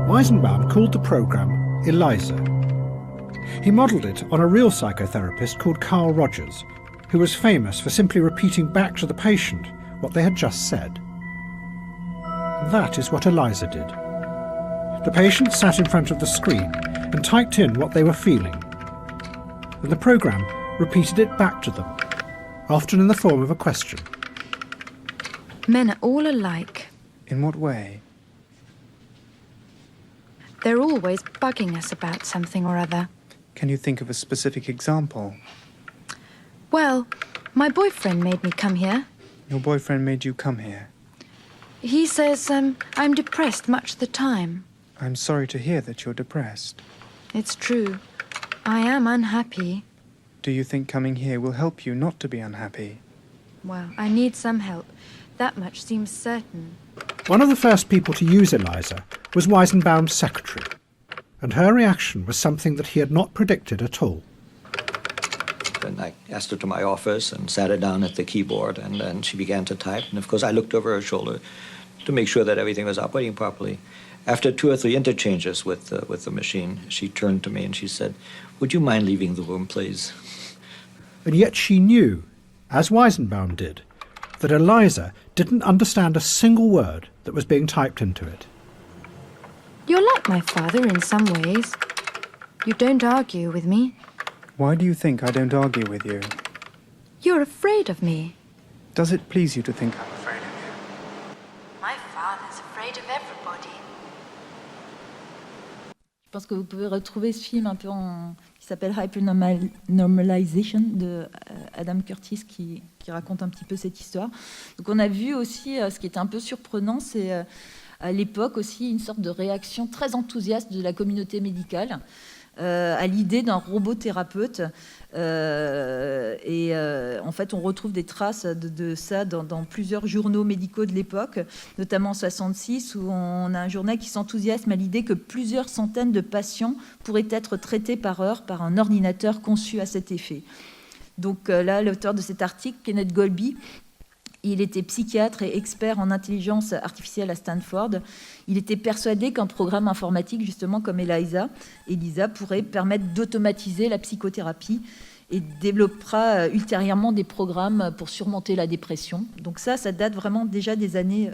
Weizenbaum called the program ELISA. He modelled it on a real psychotherapist called Carl Rogers, who was famous for simply repeating back to the patient what they had just said. And that is what ELISA did. The patient sat in front of the screen and typed in what they were feeling, and the program repeated it back to them, often in the form of a question. Men are all alike. In what way? They're always bugging us about something or other. Can you think of a specific example? Well, my boyfriend made me come here. Your boyfriend made you come here. He says I'm depressed much of the time. I'm sorry to hear that you're depressed. It's true. I am unhappy. Do you think coming here will help you not to be unhappy? Well, I need some help. That much seems certain. One of the first people to use ELISA was Weizenbaum's secretary, and her reaction was something that he had not predicted at all. And I asked her to my office and sat her down at the keyboard, and then she began to type. And of course, I looked over her shoulder to make sure that everything was operating properly. After 2 or 3 interchanges with the machine, she turned to me and she said, "Would you mind leaving the room, please?" And yet she knew, as Weizenbaum did, that ELISA didn't understand a single word that was being typed into it. You're like my father in some ways. You don't argue with me. Why do you think I don't argue with you? You're afraid of me. Does it please you to think I'm afraid of you? My father's afraid of everybody. Je pense que vous pouvez retrouver ce film un peu qui s'appelle Hypernormalization de Adam Curtis qui raconte un petit peu cette histoire. Donc on a vu aussi, ce qui était un peu surprenant, c'est à l'époque aussi une sorte de réaction très enthousiaste de la communauté médicale à l'idée d'un robot thérapeute. En fait, on retrouve des traces de ça dans plusieurs journaux médicaux de l'époque, notamment en 1966, où on a un journal qui s'enthousiasme à l'idée que plusieurs centaines de patients pourraient être traités par heure par un ordinateur conçu à cet effet. Donc là, l'auteur de cet article, Kenneth Golby, il était psychiatre et expert en intelligence artificielle à Stanford. Il était persuadé qu'un programme informatique, justement comme ELISA pourrait permettre d'automatiser la psychothérapie et développera ultérieurement des programmes pour surmonter la dépression. Donc ça date vraiment déjà des années,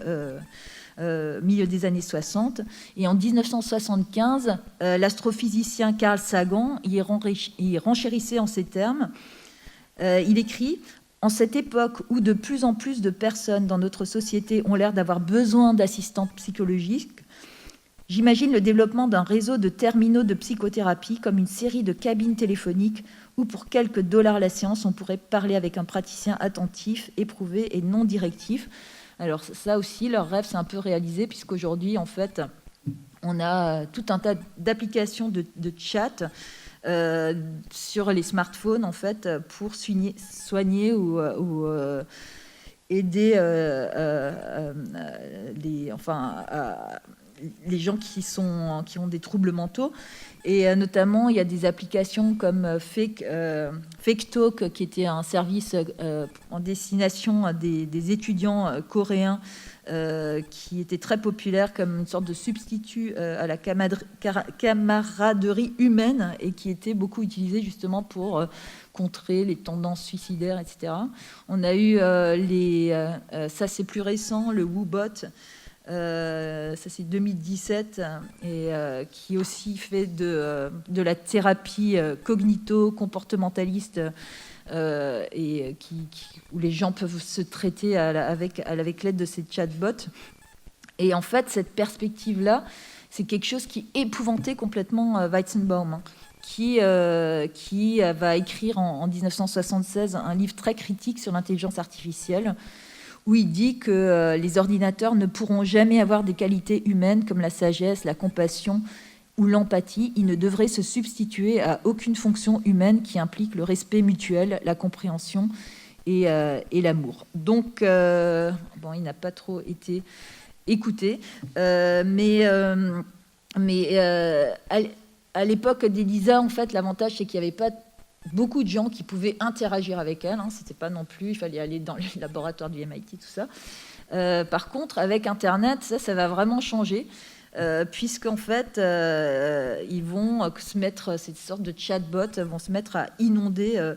milieu des années 60. Et en 1975, l'astrophysicien Carl Sagan y renchérissait en ces termes. Il écrit: en cette époque où de plus en plus de personnes dans notre société ont l'air d'avoir besoin d'assistants psychologiques, j'imagine le développement d'un réseau de terminaux de psychothérapie comme une série de cabines téléphoniques où pour quelques dollars la séance, on pourrait parler avec un praticien attentif, éprouvé et non directif. Alors ça aussi, leur rêve s'est un peu réalisé, puisqu'aujourd'hui, en fait, on a tout un tas d'applications de chat sur les smartphones, en fait, pour soigner ou aider les gens qui ont des troubles mentaux. Et notamment, il y a des applications comme Fake Talk, qui était un service en destination des étudiants coréens, qui était très populaire comme une sorte de substitut à la camaraderie humaine, et qui était beaucoup utilisé justement pour contrer les tendances suicidaires, etc. On a eu ça c'est plus récent, le WooBot, ça c'est 2017, et qui aussi fait de la thérapie cognito-comportementaliste, et où les gens peuvent se traiter avec l'aide de ces chatbots. Et en fait, cette perspective-là, c'est quelque chose qui épouvantait complètement Weizenbaum, hein, qui va écrire en 1976 un livre très critique sur l'intelligence artificielle, où il dit que les ordinateurs ne pourront jamais avoir des qualités humaines comme la sagesse, la compassion ou l'empathie. Ils ne devraient se substituer à aucune fonction humaine qui implique le respect mutuel, la compréhension et l'amour. Donc, il n'a pas trop été écouté, mais à l'époque d'Elisa, en fait, l'avantage, c'est qu'il n'y avait pas beaucoup de gens qui pouvaient interagir avec elle. Hein. C'était pas non plus, il fallait aller dans les laboratoires du MIT, tout ça. Par contre, avec Internet, ça va vraiment changer, puisqu'en fait, ils vont se mettre, cette sorte de chatbots vont se mettre à inonder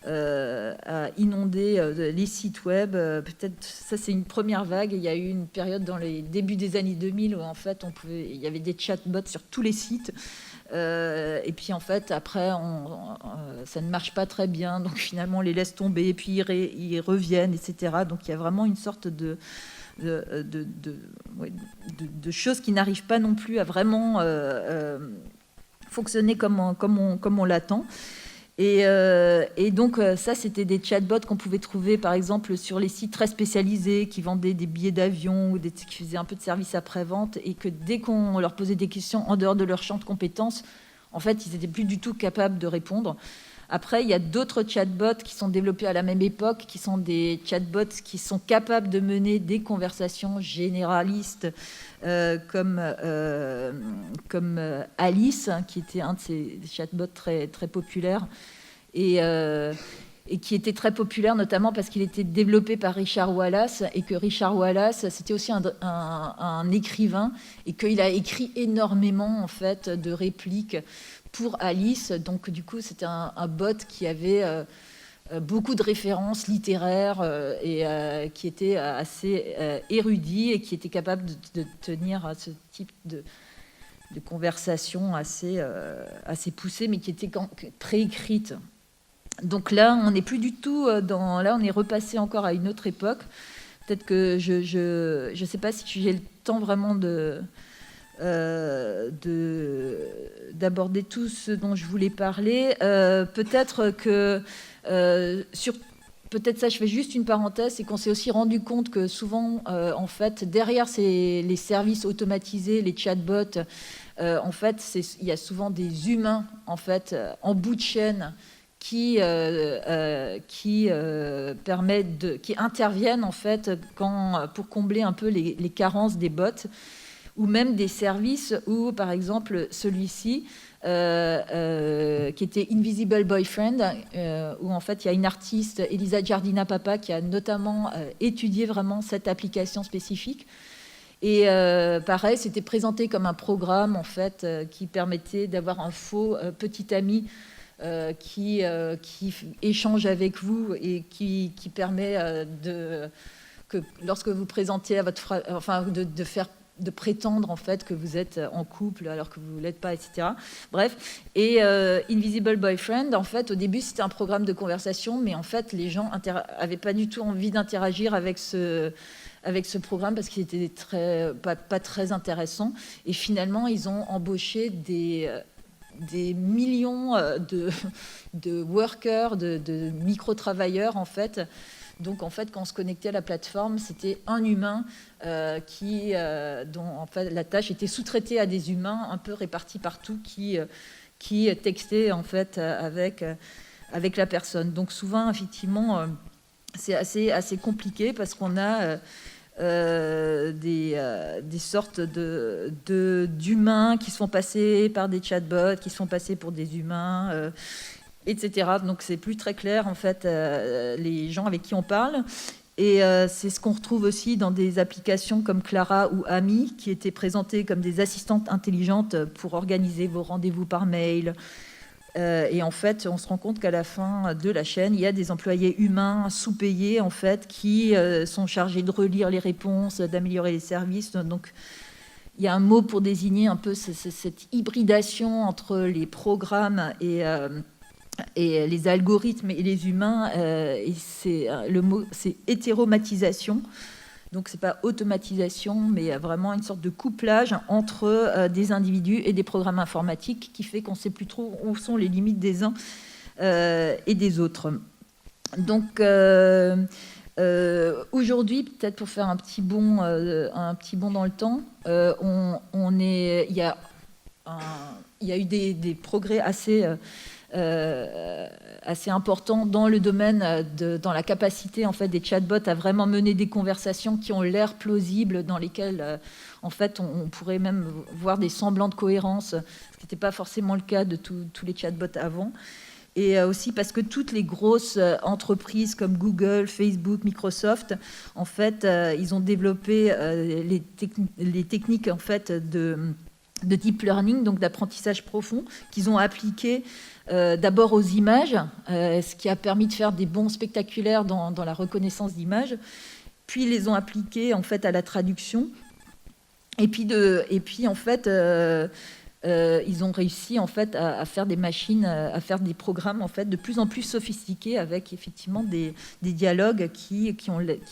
les sites web. Peut-être ça, c'est une première vague. Il y a eu une période dans les débuts des années 2000 où en fait, il y avait des chatbots sur tous les sites. Et puis en fait après ça ne marche pas très bien, donc finalement on les laisse tomber, et puis ils reviennent, etc. Donc il y a vraiment une sorte de choses qui n'arrivent pas non plus à vraiment fonctionner comme on l'attend. Et donc ça, c'était des chatbots qu'on pouvait trouver par exemple sur les sites très spécialisés qui vendaient des billets d'avion ou qui faisaient un peu de service après-vente, et que dès qu'on leur posait des questions en dehors de leur champ de compétences, en fait, ils n'étaient plus du tout capables de répondre. Après, il y a d'autres chatbots qui sont développés à la même époque, qui sont des chatbots qui sont capables de mener des conversations généralistes, comme Alice, qui était un de ces chatbots très, très populaires, et qui était très populaire notamment parce qu'il était développé par Richard Wallace, et que Richard Wallace, c'était aussi un écrivain, et qu'il a écrit énormément en fait de répliques pour Alice. Donc du coup, c'était un bot qui avait beaucoup de références littéraires, et qui était assez érudit, et qui était capable de tenir ce type de conversation assez poussée, mais qui était préécrite. Donc là, on n'est plus du tout dans... Là, on est repassé encore à une autre époque. Peut-être que je sais pas si j'ai le temps vraiment d'aborder tout ce dont je voulais parler. Peut-être que... peut-être ça, je fais juste une parenthèse, c'est qu'on s'est aussi rendu compte que souvent, en fait, derrière les services automatisés, les chatbots, en fait, il y a souvent des humains, en fait, en bout de chaîne, qui interviennent en fait pour combler un peu les carences des bots, ou même des services où, par exemple, celui-ci, qui était Invisible Boyfriend, où en fait il y a une artiste, Elisa Giardina Papa, qui a notamment étudié vraiment cette application spécifique. Et pareil, c'était présenté comme un programme en fait qui permettait d'avoir un faux petit ami qui échange avec vous, et qui permet que lorsque vous présentez à votre de prétendre en fait que vous êtes en couple alors que vous ne l'êtes pas, etc. Bref, et Invisible Boyfriend, en fait, au début, c'était un programme de conversation, mais en fait, les gens n'avaient pas du tout envie d'interagir avec ce programme parce qu'il était pas très intéressant. Et finalement, ils ont embauché des millions de workers, de micro-travailleurs, en fait, Donc en fait, quand on se connectait à la plateforme, c'était un humain dont en fait la tâche était sous-traitée à des humains un peu répartis partout qui textaient en fait avec la personne. Donc souvent, effectivement, c'est assez compliqué parce qu'on a des sortes d'humains qui se font passer par des chatbots, qui se font passer pour des humains, etc. Donc c'est plus très clair en fait les gens avec qui on parle. Et c'est ce qu'on retrouve aussi dans des applications comme Clara ou Ami, qui étaient présentées comme des assistantes intelligentes pour organiser vos rendez-vous par mail. Et en fait, on se rend compte qu'à la fin de la chaîne, il y a des employés humains sous-payés en fait, qui sont chargés de relire les réponses, d'améliorer les services. Donc, il y a un mot pour désigner un peu cette hybridation entre les programmes et les algorithmes et les humains. Et le mot, c'est hétéromatisation. Donc, ce n'est pas automatisation, mais vraiment une sorte de couplage entre des individus et des programmes informatiques qui fait qu'on ne sait plus trop où sont les limites des uns et des autres. Donc, aujourd'hui, peut-être pour faire un petit bond dans le temps, il y a eu des progrès assez important dans le domaine dans la capacité en fait des chatbots à vraiment mener des conversations qui ont l'air plausibles, dans lesquelles en fait on pourrait même voir des semblants de cohérence, ce qui n'était pas forcément le cas de tous les chatbots avant. Et aussi parce que toutes les grosses entreprises comme Google, Facebook, Microsoft, en fait, ils ont développé les techniques en fait de deep learning, donc d'apprentissage profond, qu'ils ont appliqué d'abord aux images, ce qui a permis de faire des bonds spectaculaires dans la reconnaissance d'images, puis ils les ont appliqués en fait à la traduction, et puis en fait ils ont réussi en fait à faire des machines, à faire des programmes en fait de plus en plus sophistiqués avec effectivement des dialogues qui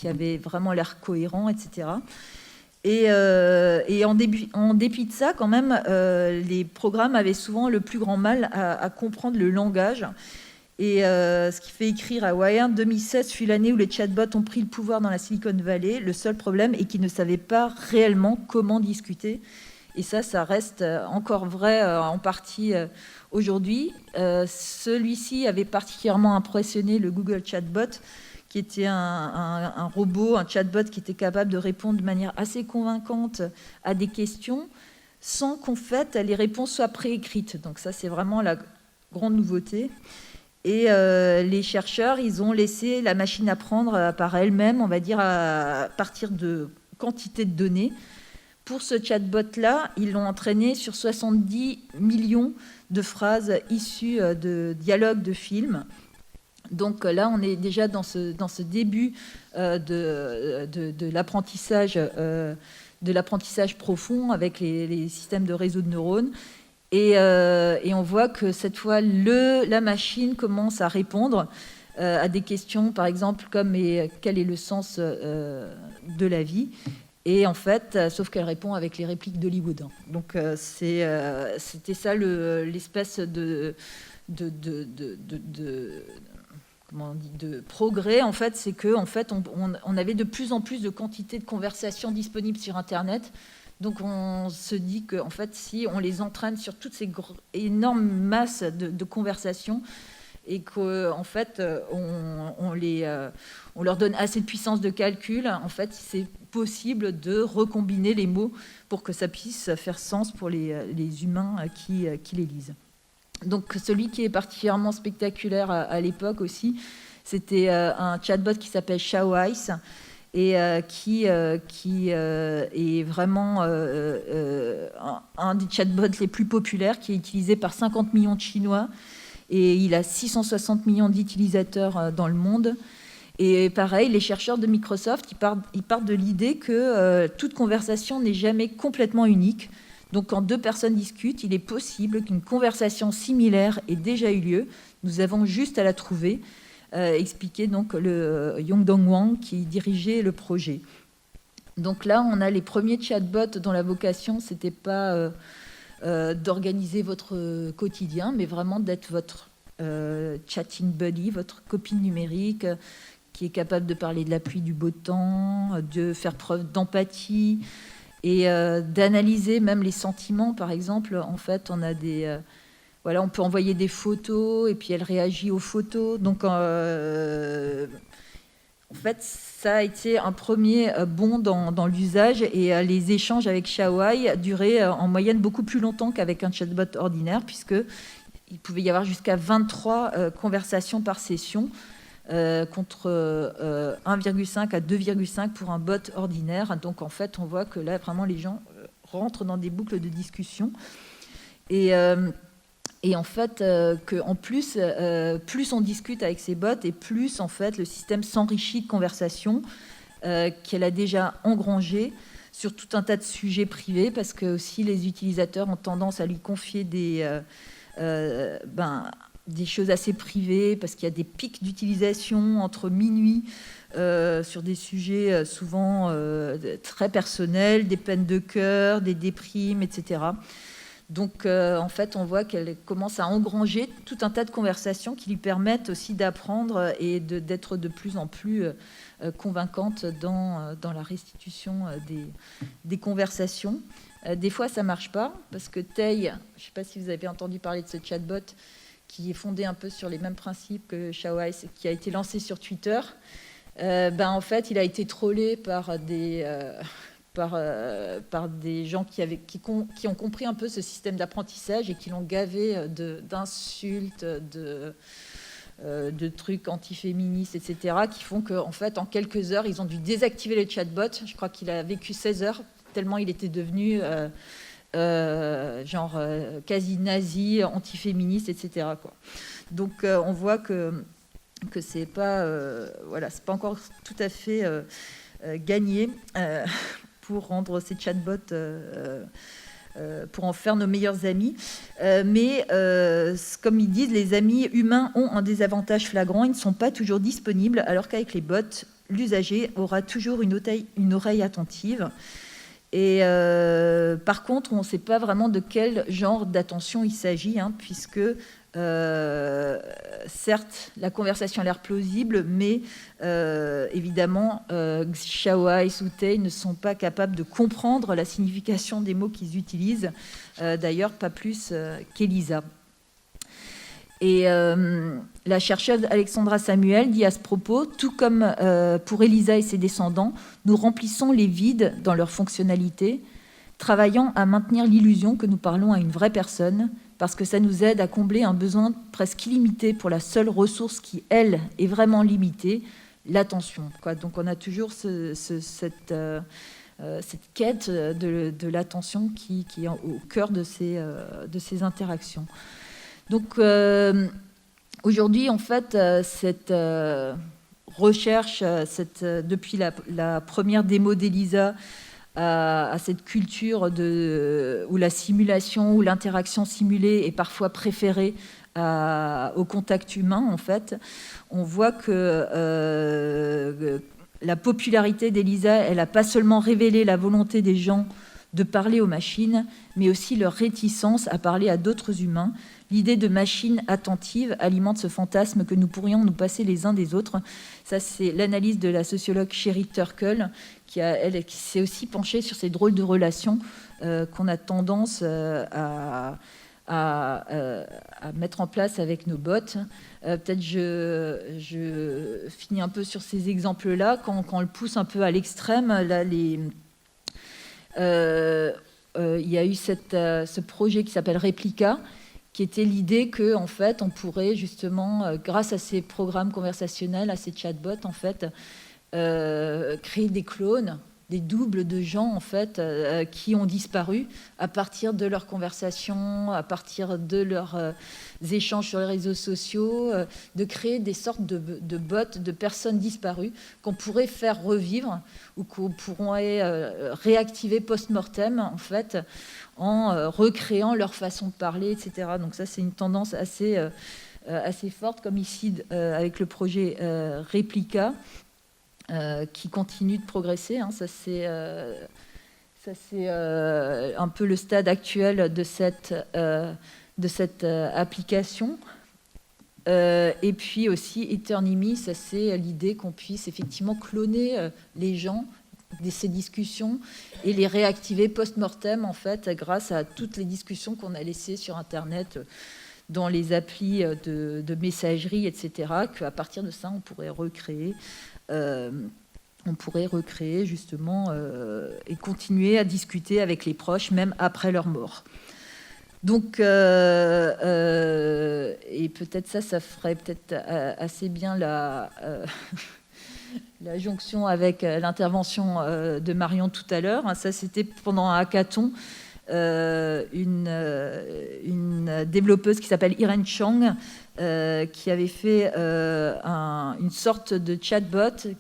avaient vraiment l'air cohérents, etc. Et en dépit de ça, quand même, les programmes avaient souvent le plus grand mal à comprendre le langage. Et ce qui fait écrire à Wired, 2016 fut l'année où les chatbots ont pris le pouvoir dans la Silicon Valley. Le seul problème est qu'ils ne savaient pas réellement comment discuter. Et ça reste encore vrai en partie aujourd'hui. Celui-ci avait particulièrement impressionné le Google Chatbot, qui était un robot, un chatbot qui était capable de répondre de manière assez convaincante à des questions sans qu'en fait les réponses soient préécrites. Donc ça, c'est vraiment la grande nouveauté. Et les chercheurs, ils ont laissé la machine apprendre par elle-même, on va dire, à partir de quantité de données. Pour ce chatbot-là, ils l'ont entraîné sur 70 millions de phrases issues de dialogues de films. Donc là, on est déjà dans ce début de l'apprentissage profond avec les systèmes de réseaux de neurones. Et on voit que cette fois, la machine commence à répondre à des questions, par exemple, comme quel est le sens de la vie ? Et en fait, sauf qu'elle répond avec les répliques d'Hollywood. Donc c'était ça l'espèce de progrès, en fait, c'est que en fait, on avait de plus en plus de quantité de conversations disponibles sur Internet. Donc on se dit que en fait, si on les entraîne sur toutes ces énormes masses de conversations et qu'en fait, on leur donne assez de puissance de calcul, en fait, c'est possible de recombiner les mots pour que ça puisse faire sens pour les humains qui les lisent. Donc celui qui est particulièrement spectaculaire à l'époque aussi, c'était un chatbot qui s'appelle Shawise et qui est vraiment un des chatbots les plus populaires, qui est utilisé par 50 millions de Chinois, et il a 660 millions d'utilisateurs dans le monde. Et pareil, les chercheurs de Microsoft, ils partent de l'idée que toute conversation n'est jamais complètement unique. Donc, quand deux personnes discutent, il est possible qu'une conversation similaire ait déjà eu lieu. Nous avons juste à la trouver, expliquait donc le Yongdong Wang qui dirigeait le projet. Donc là, on a les premiers chatbots dont la vocation, c'était pas d'organiser votre quotidien, mais vraiment d'être votre chatting buddy, votre copine numérique, qui est capable de parler de la pluie, du beau temps, de faire preuve d'empathie et d'analyser même les sentiments. Par exemple, en fait, on a on peut envoyer des photos et puis elle réagit aux photos. Donc, en fait, ça a été un premier bond dans l'usage et les échanges avec Shawai duraient en moyenne beaucoup plus longtemps qu'avec un chatbot ordinaire, puisqu'il pouvait y avoir jusqu'à 23 conversations par session, contre 1,5 à 2,5 pour un bot ordinaire. Donc, en fait, on voit que là, vraiment, les gens rentrent dans des boucles de discussion. Et en fait, qu'en plus, plus on discute avec ces bots et plus, en fait, le système s'enrichit de conversations qu'elle a déjà engrangées sur tout un tas de sujets privés, parce que aussi les utilisateurs ont tendance à lui confier des choses assez privées, parce qu'il y a des pics d'utilisation entre minuit sur des sujets souvent très personnels, des peines de cœur, des déprimes, etc. Donc, en fait, on voit qu'elle commence à engranger tout un tas de conversations qui lui permettent aussi d'apprendre et d'être de plus en plus convaincante dans la restitution des conversations. Des fois, ça ne marche pas, parce que Tay, je ne sais pas si vous avez entendu parler de ce chatbot, qui est fondé un peu sur les mêmes principes que Shawai, qui a été lancé sur Twitter. En fait, il a été trollé par des gens qui ont compris un peu ce système d'apprentissage et qui l'ont gavé d'insultes, de trucs antiféministes, etc., qui font qu'en fait, en quelques heures, ils ont dû désactiver le chatbot. Je crois qu'il a vécu 16 heures, tellement il était devenu quasi nazi, antiféministe, etc., quoi. Donc, on voit que c'est pas encore tout à fait gagné pour rendre ces chatbots, pour en faire nos meilleurs amis. Mais comme ils disent, les amis humains ont un désavantage flagrant, ils ne sont pas toujours disponibles, alors qu'avec les bots, l'usager aura toujours une oreille attentive. Et par contre, on ne sait pas vraiment de quel genre d'attention il s'agit, puisque certes, la conversation a l'air plausible, mais évidemment, Shawai ou Tay ne sont pas capables de comprendre la signification des mots qu'ils utilisent, d'ailleurs pas plus qu'Elisa. Et la chercheuse Alexandra Samuel dit à ce propos, tout comme pour Elisa et ses descendants, nous remplissons les vides dans leur fonctionnalité, travaillant à maintenir l'illusion que nous parlons à une vraie personne, parce que ça nous aide à combler un besoin presque illimité pour la seule ressource qui, elle, est vraiment limitée, l'attention. Donc on a toujours cette quête de l'attention qui est au cœur de ces interactions. Donc aujourd'hui, en fait, cette recherche, depuis la première démo d'Elisa, à cette culture où la simulation ou l'interaction simulée est parfois préférée au contact humain, en fait, on voit que la popularité d'Elisa, elle n'a pas seulement révélé la volonté des gens de parler aux machines, mais aussi leur réticence à parler à d'autres humains. L'idée de machine attentive alimente ce fantasme que nous pourrions nous passer les uns des autres. Ça, c'est l'analyse de la sociologue Sherry Turkle, qui s'est aussi penchée sur ces drôles de relations qu'on a tendance à mettre en place avec nos bots. Peut-être je finis un peu sur ces exemples-là. Quand on le pousse un peu à l'extrême, là, il y a eu ce projet qui s'appelle Replica, qui était l'idée que, en fait, on pourrait justement, grâce à ces programmes conversationnels, à ces chatbots, en fait, créer des clones, des doubles de gens, en fait, qui ont disparu à partir de leurs conversations, à partir de leurs échanges sur les réseaux sociaux, de créer des sortes de bots, de personnes disparues qu'on pourrait faire revivre ou qu'on pourrait réactiver post-mortem, en fait, en recréant leur façon de parler, etc. Donc ça, c'est une tendance assez forte, comme ici avec le projet Replica, qui continue de progresser. Ça, c'est un peu le stade actuel de cette application. Et puis aussi Eternimi, ça c'est l'idée qu'on puisse effectivement cloner les gens de ces discussions et les réactiver post-mortem en fait grâce à toutes les discussions qu'on a laissées sur Internet, dans les applis de messagerie, etc. Qu'à partir de ça, on pourrait recréer justement et continuer à discuter avec les proches même après leur mort. Donc, et peut-être ça ferait peut-être assez bien la jonction avec l'intervention de Marion tout à l'heure. Ça, c'était pendant un hackathon, une développeuse qui s'appelle Irene Chang, qui avait fait une sorte de chatbot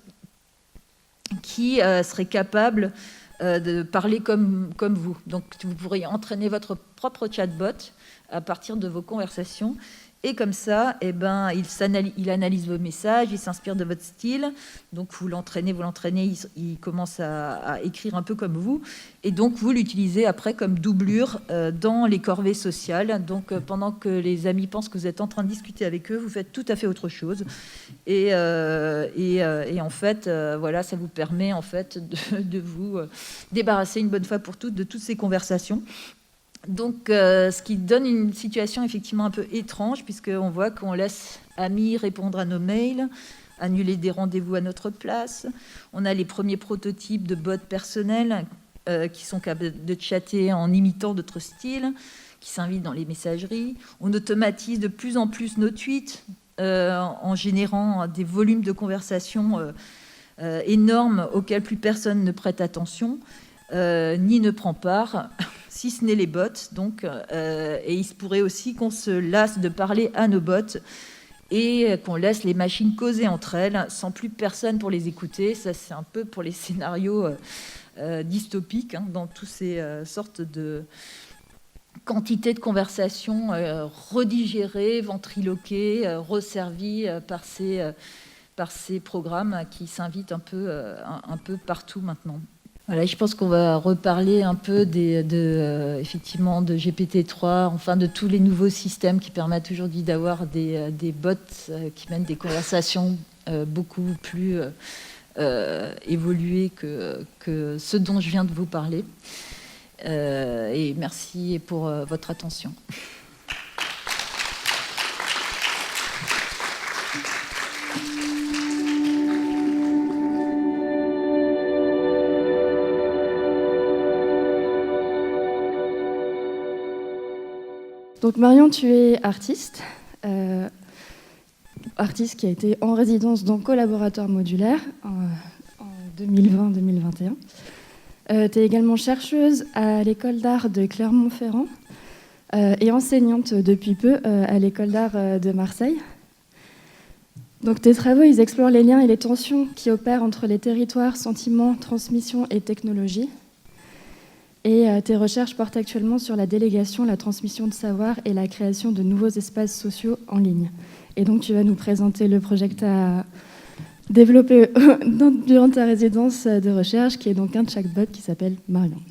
qui serait capable de parler comme vous. Donc, vous pourriez entraîner votre propre chatbot à partir de vos conversations. Et comme ça, il analyse vos messages, il s'inspire de votre style. Donc, vous l'entraînez, il commence à écrire un peu comme vous. Et donc, vous l'utilisez après comme doublure dans les corvées sociales. Donc, pendant que les amis pensent que vous êtes en train de discuter avec eux, vous faites tout à fait autre chose. Et en fait, voilà, ça vous permet en fait de vous débarrasser une bonne fois pour toutes de toutes ces conversations. Donc, ce qui donne une situation effectivement un peu étrange, puisqu'on voit qu'on laisse amis répondre à nos mails, annuler des rendez-vous à notre place. On a les premiers prototypes de bots personnels qui sont capables de chatter en imitant d'autres styles, qui s'invitent dans les messageries. On automatise de plus en plus nos tweets en générant des volumes de conversations énormes auxquels plus personne ne prête attention, ni ne prend part. Si ce n'est les bots, donc, et il se pourrait aussi qu'on se lasse de parler à nos bots et qu'on laisse les machines causer entre elles sans plus personne pour les écouter. Ça, c'est un peu pour les scénarios dystopiques, hein, dans toutes ces sortes de quantités de conversations redigérées, ventriloquées, resservies par ces programmes qui s'invitent un peu partout maintenant. Voilà, je pense qu'on va reparler un peu effectivement de GPT-3, enfin de tous les nouveaux systèmes qui permettent aujourd'hui d'avoir des bots qui mènent des conversations beaucoup plus évoluées que ce dont je viens de vous parler. Et merci pour votre attention. Donc Marion, tu es artiste, artiste qui a été en résidence dans Collaborateur Modulaire en 2020-2021. Tu es également chercheuse à l'école d'art de Clermont-Ferrand et enseignante depuis peu à l'école d'art de Marseille. Donc tes travaux, ils explorent les liens et les tensions qui opèrent entre les territoires, sentiments, transmission et technologie. Et tes recherches portent actuellement sur la délégation, la transmission de savoir et la création de nouveaux espaces sociaux en ligne. Et donc, tu vas nous présenter le projet que tu as développé durant ta résidence de recherche, qui est donc un chatbot qui s'appelle Marion.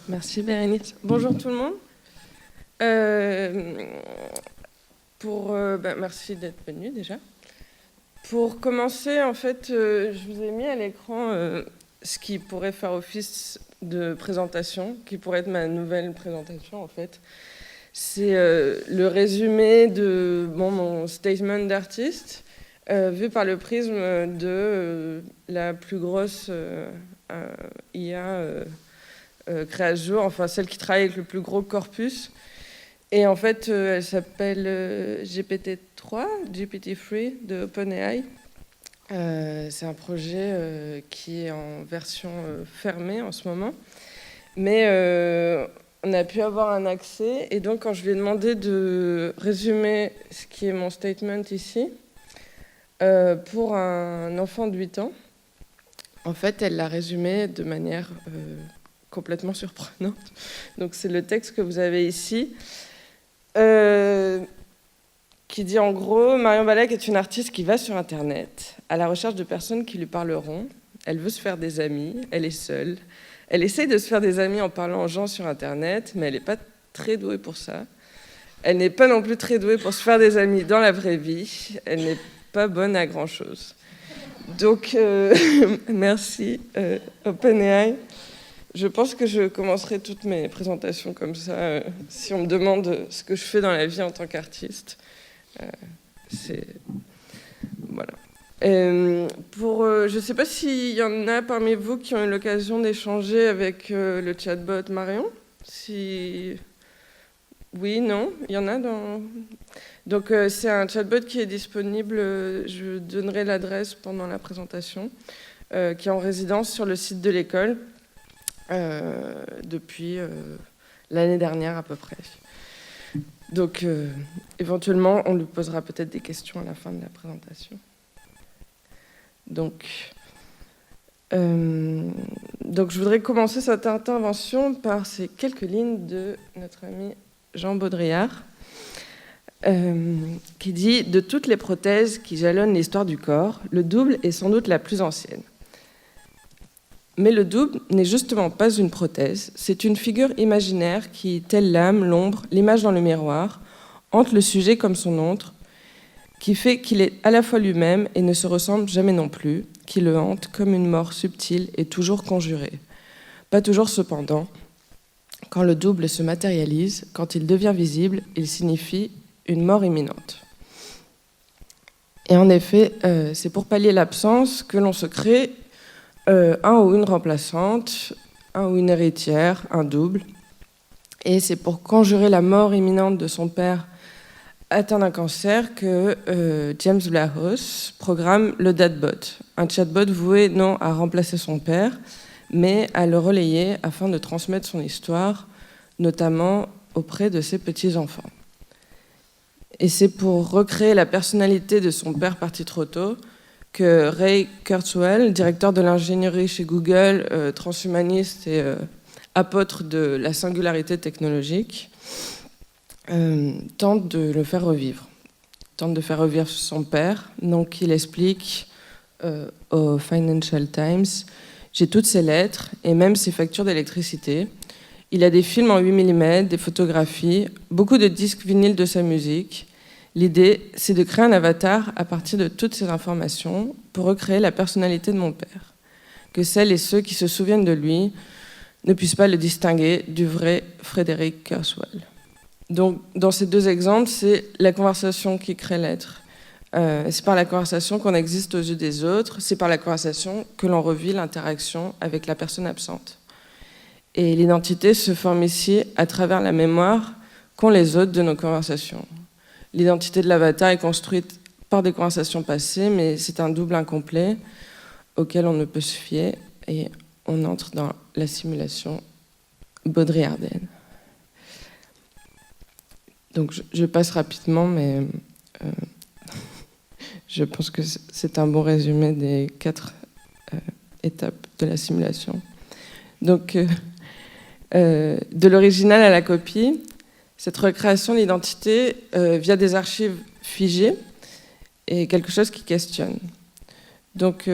Merci Bérénice. Bonjour tout le monde. Merci d'être venu déjà. Pour commencer, en fait, je vous ai mis à l'écran ce qui pourrait faire office de présentation, qui pourrait être ma nouvelle présentation en fait. C'est le résumé de mon statement d'artiste, vu par le prisme de la plus grosse IA créée à ce jour, enfin celle qui travaille avec le plus gros corpus. Et en fait, elle s'appelle GPT-3 de OpenAI. C'est un projet qui est en version fermée en ce moment. Mais on a pu avoir un accès. Et donc, quand je lui ai demandé de résumer ce qui est mon statement ici, pour un enfant de 8 ans, en fait, elle l'a résumé de manière complètement surprenante. Donc, c'est le texte que vous avez ici. Qui dit en gros, Marion Balek est une artiste qui va sur Internet à la recherche de personnes qui lui parleront. Elle veut se faire des amis, elle est seule. Elle essaye de se faire des amis en parlant aux gens sur Internet, mais elle n'est pas très douée pour ça. Elle n'est pas non plus très douée pour se faire des amis dans la vraie vie. Elle n'est pas bonne à grand-chose. Donc, merci OpenAI. Je pense que je commencerai toutes mes présentations comme ça. Si on me demande ce que je fais dans la vie en tant qu'artiste, voilà. Je ne sais pas s'il y en a parmi vous qui ont eu l'occasion d'échanger avec le chatbot Marion. Oui, non, il y en a dans... Donc c'est un chatbot qui est disponible, je donnerai l'adresse pendant la présentation, qui est en résidence sur le site de l'école depuis l'année dernière à peu près. Donc éventuellement, on lui posera peut-être des questions à la fin de la présentation. Donc je voudrais commencer cette intervention par ces quelques lignes de notre ami Jean Baudrillard, qui dit « De toutes les prothèses qui jalonnent l'histoire du corps, le double est sans doute la plus ancienne. Mais le double n'est justement pas une prothèse, c'est une figure imaginaire qui, telle l'âme, l'ombre, l'image dans le miroir, hante le sujet comme son autre, qui fait qu'il est à la fois lui-même et ne se ressemble jamais non plus, qui le hante comme une mort subtile et toujours conjurée. Pas toujours cependant. Quand le double se matérialise, quand il devient visible, il signifie une mort imminente. » Et en effet, c'est pour pallier l'absence que l'on se crée un ou une remplaçante, un ou une héritière, un double. Et c'est pour conjurer la mort imminente de son père atteint d'un cancer que James Vlahos programme le Dadbot, un chatbot voué non à remplacer son père, mais à le relayer afin de transmettre son histoire, notamment auprès de ses petits-enfants. Et c'est pour recréer la personnalité de son père parti trop tôt que Ray Kurzweil, directeur de l'ingénierie chez Google, transhumaniste et apôtre de la singularité technologique, tente de le faire revivre. Tente de faire revivre son père. Donc il explique au Financial Times « J'ai toutes ses lettres et même ses factures d'électricité. Il a des films en 8 mm, des photographies, beaucoup de disques vinyles de sa musique. L'idée, c'est de créer un avatar à partir de toutes ces informations pour recréer la personnalité de mon père. Que celles et ceux qui se souviennent de lui ne puissent pas le distinguer du vrai Frédéric Kurzweil. » Donc, dans ces deux exemples, c'est la conversation qui crée l'être. C'est par la conversation qu'on existe aux yeux des autres, c'est par la conversation que l'on revit l'interaction avec la personne absente. Et l'identité se forme ici à travers la mémoire qu'ont les autres de nos conversations. L'identité de l'avatar est construite par des conversations passées, mais c'est un double incomplet auquel on ne peut se fier et on entre dans la simulation baudrillardienne. Donc je passe rapidement, mais je pense que c'est un bon résumé des 4 étapes de la simulation. Donc, de l'original à la copie, cette recréation d'identité via des archives figées est quelque chose qui questionne. Donc,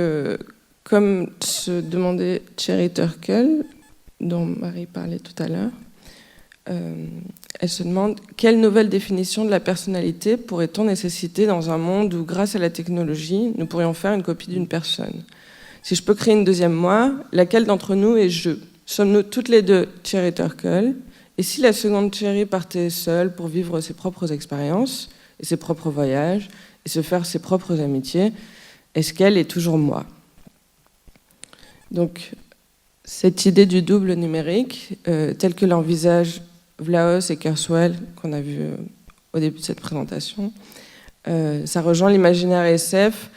comme se demandait Cherry Turkle, dont Marie parlait tout à l'heure, elle se demande quelle nouvelle définition de la personnalité pourrait-on nécessiter dans un monde où, grâce à la technologie, nous pourrions faire une copie d'une personne. Si je peux créer une deuxième moi, laquelle d'entre nous est je ? Sommes-nous toutes les deux Cherry Turkle ? Et si la seconde Cherry partait seule pour vivre ses propres expériences et ses propres voyages et se faire ses propres amitiés, est-ce qu'elle est toujours moi ? Donc, cette idée du double numérique, telle que l'envisage Vlahos et Kurzweil, qu'on a vu au début de cette présentation, ça rejoint l'imaginaire SF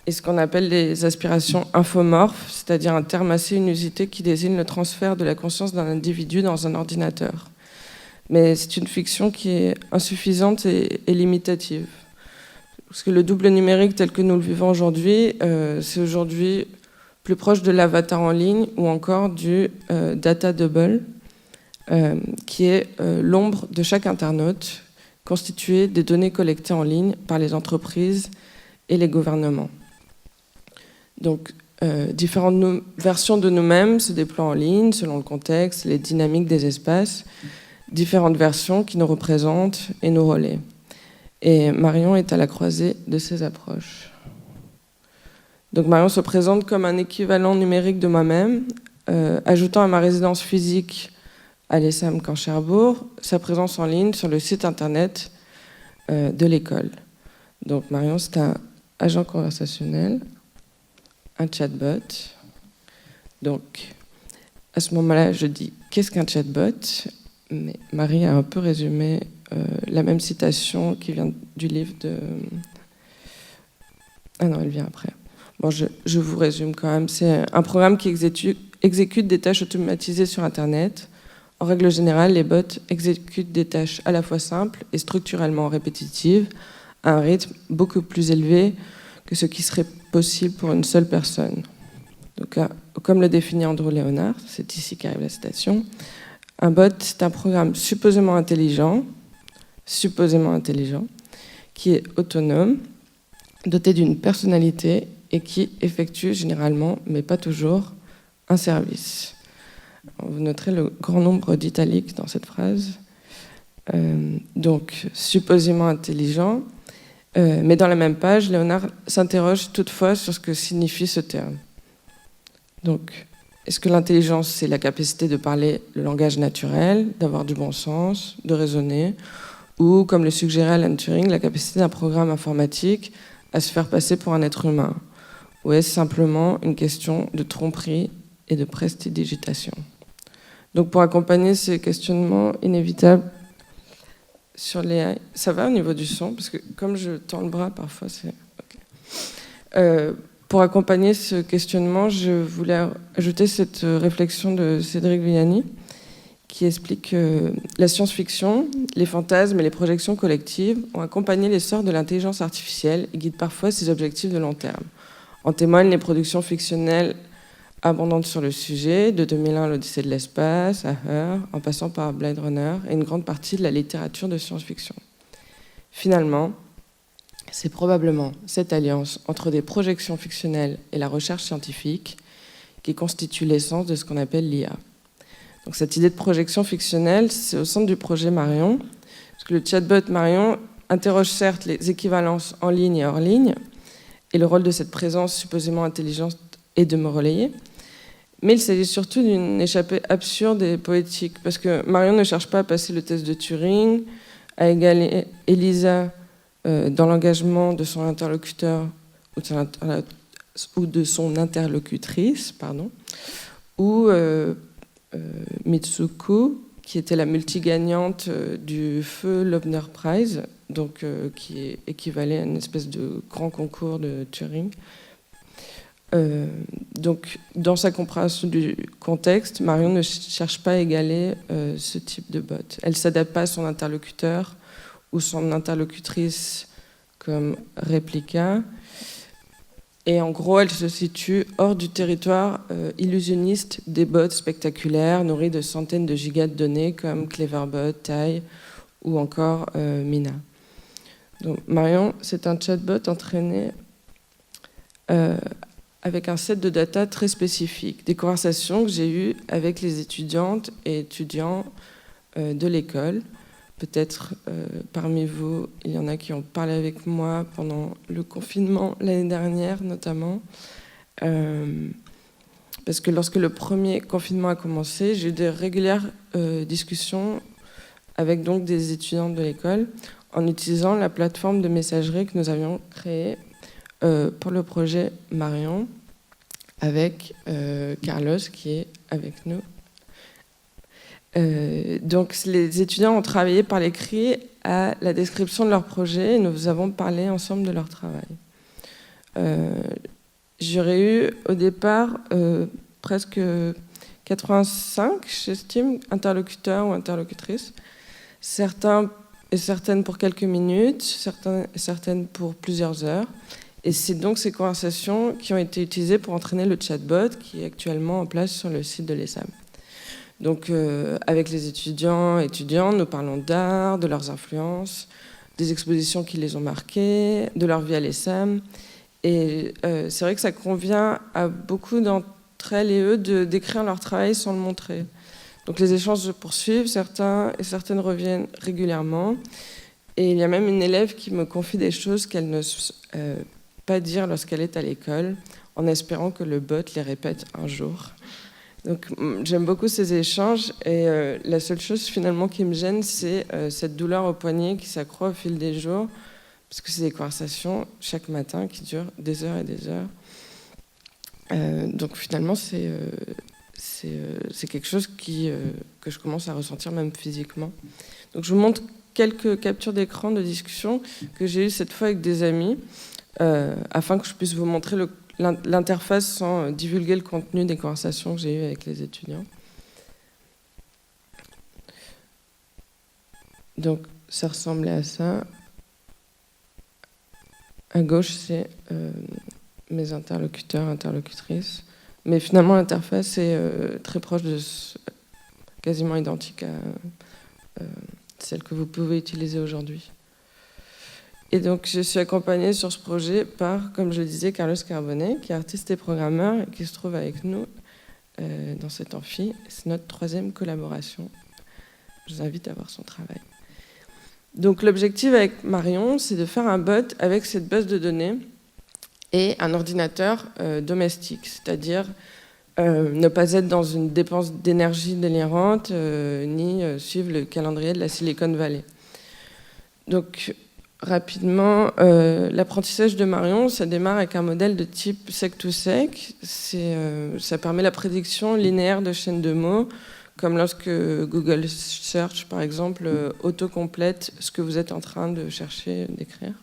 et ce qu'on appelle les aspirations infomorphes, c'est-à-dire un terme assez inusité qui désigne le transfert de la conscience d'un individu dans un ordinateur. Mais c'est une fiction qui est insuffisante et limitative. Parce que le double numérique tel que nous le vivons aujourd'hui, c'est aujourd'hui plus proche de l'avatar en ligne ou encore du data double, qui est l'ombre de chaque internaute, constituée des données collectées en ligne par les entreprises et les gouvernements. Donc, différentes versions de nous-mêmes se déploient en ligne selon le contexte, les dynamiques des espaces, différentes versions qui nous représentent et nous relaient. Et Marion est à la croisée de ces approches. Donc Marion se présente comme un équivalent numérique de moi-même, ajoutant à ma résidence physique à l'ESAM Caen-Cherbourg sa présence en ligne sur le site internet de l'école. Donc Marion, c'est un agent conversationnel, un chatbot. Donc à ce moment-là, je dis qu'est-ce qu'un chatbot ? Mais Marie a un peu résumé la même citation qui vient du livre de... Ah non, elle vient après. Bon, je vous résume quand même. C'est un programme qui exécute des tâches automatisées sur Internet. En règle générale, les bots exécutent des tâches à la fois simples et structurellement répétitives à un rythme beaucoup plus élevé que ce qui serait possible pour une seule personne. Donc, comme le définit Andrew Leonard, c'est ici qu'arrive la citation, un bot, c'est un programme supposément intelligent, qui est autonome, doté d'une personnalité et qui effectue généralement, mais pas toujours, un service. Vous noterez le grand nombre d'italiques dans cette phrase. Donc, supposément intelligent, mais dans la même page, Léonard s'interroge toutefois sur ce que signifie ce terme. Donc, est-ce que l'intelligence, c'est la capacité de parler le langage naturel, d'avoir du bon sens, de raisonner, ou, comme le suggérait Alan Turing, la capacité d'un programme informatique à se faire passer pour un être humain? Ou est-ce simplement une question de tromperie et de prestidigitation? Donc, pour accompagner ces questionnements inévitables sur les... Ça va au niveau du son? Parce que comme je tends le bras, parfois, c'est... Okay. Pour accompagner ce questionnement, je voulais ajouter cette réflexion de Cédric Villani qui explique que la science-fiction, les fantasmes et les projections collectives ont accompagné l'essor de l'intelligence artificielle et guident parfois ses objectifs de long terme. En témoignent les productions fictionnelles abondantes sur le sujet, de 2001 l'Odyssée de l'espace, à Her, en passant par Blade Runner et une grande partie de la littérature de science-fiction. Finalement, c'est probablement cette alliance entre des projections fictionnelles et la recherche scientifique qui constitue l'essence de ce qu'on appelle l'IA. Donc cette idée de projection fictionnelle, c'est au centre du projet Marion, parce que le chatbot Marion interroge certes les équivalences en ligne et hors ligne, et le rôle de cette présence supposément intelligente est de me relayer, mais il s'agit surtout d'une échappée absurde et poétique, parce que Marion ne cherche pas à passer le test de Turing, à égaler Elisa dans l'engagement de son interlocuteur ou de son interlocutrice, ou Mitsuko, qui était la multigagnante du Feu Loebner Prize, donc, qui équivalait à une espèce de grand concours de Turing. Donc, dans sa compréhension du contexte, Marion ne cherche pas à égaler ce type de bot. Elle ne s'adapte pas à son interlocuteur ou son interlocutrice comme réplica. Et en gros, elle se situe hors du territoire illusionniste des bots spectaculaires nourris de centaines de gigas de données comme Cleverbot, Tai ou encore Mina. Donc, Marion, c'est un chatbot entraîné avec un set de data très spécifique, des conversations que j'ai eues avec les étudiantes et étudiants de l'école. Peut-être parmi vous, il y en a qui ont parlé avec moi pendant le confinement l'année dernière notamment. Parce que lorsque le premier confinement a commencé, j'ai eu des régulières discussions avec donc des étudiants de l'école en utilisant la plateforme de messagerie que nous avions créée pour le projet Marion avec Carlos qui est avec nous. Donc les étudiants ont travaillé par l'écrit à la description de leur projet et nous avons parlé ensemble de leur travail. J'aurais eu au départ presque 85, j'estime, interlocuteurs ou interlocutrices, certains et certaines pour quelques minutes, certaines pour plusieurs heures. Et c'est donc ces conversations qui ont été utilisées pour entraîner le chatbot qui est actuellement en place sur le site de l'ESAM. Donc, avec les étudiantes, nous parlons d'art, de leurs influences, des expositions qui les ont marquées, de leur vie à l'ESAM. Et c'est vrai que ça convient à beaucoup d'entre elles et eux de décrire leur travail sans le montrer. Donc les échanges se poursuivent, certains et certaines reviennent régulièrement. Et il y a même une élève qui me confie des choses qu'elle ne sait pas dire lorsqu'elle est à l'école, en espérant que le bot les répète un jour. Donc j'aime beaucoup ces échanges et la seule chose finalement qui me gêne, c'est cette douleur au poignet qui s'accroît au fil des jours, parce que c'est des conversations chaque matin qui durent des heures et des heures. Donc finalement, c'est quelque chose que je commence à ressentir même physiquement. Donc je vous montre quelques captures d'écran de discussion que j'ai eues cette fois avec des amis, afin que je puisse vous montrer l'interface sans divulguer le contenu des conversations que j'ai eues avec les étudiants. Donc ça ressemblait à ça. À gauche, c'est mes interlocuteurs, interlocutrices. Mais finalement, l'interface est très proche quasiment identique à celle que vous pouvez utiliser aujourd'hui. Et donc, je suis accompagnée sur ce projet par, comme je le disais, Carlos Carbonnet, qui est artiste et programmeur, et qui se trouve avec nous dans cet amphi. C'est notre 3e collaboration. Je vous invite à voir son travail. Donc, l'objectif avec Marion, c'est de faire un bot avec cette base de données et un ordinateur domestique, c'est-à-dire ne pas être dans une dépense d'énergie délirante, ni suivre le calendrier de la Silicon Valley. Donc, rapidement, l'apprentissage de Marion, ça démarre avec un modèle de type sec-to-sec. Ça permet la prédiction linéaire de chaînes de mots, comme lorsque Google Search, par exemple, autocomplète ce que vous êtes en train de chercher, d'écrire.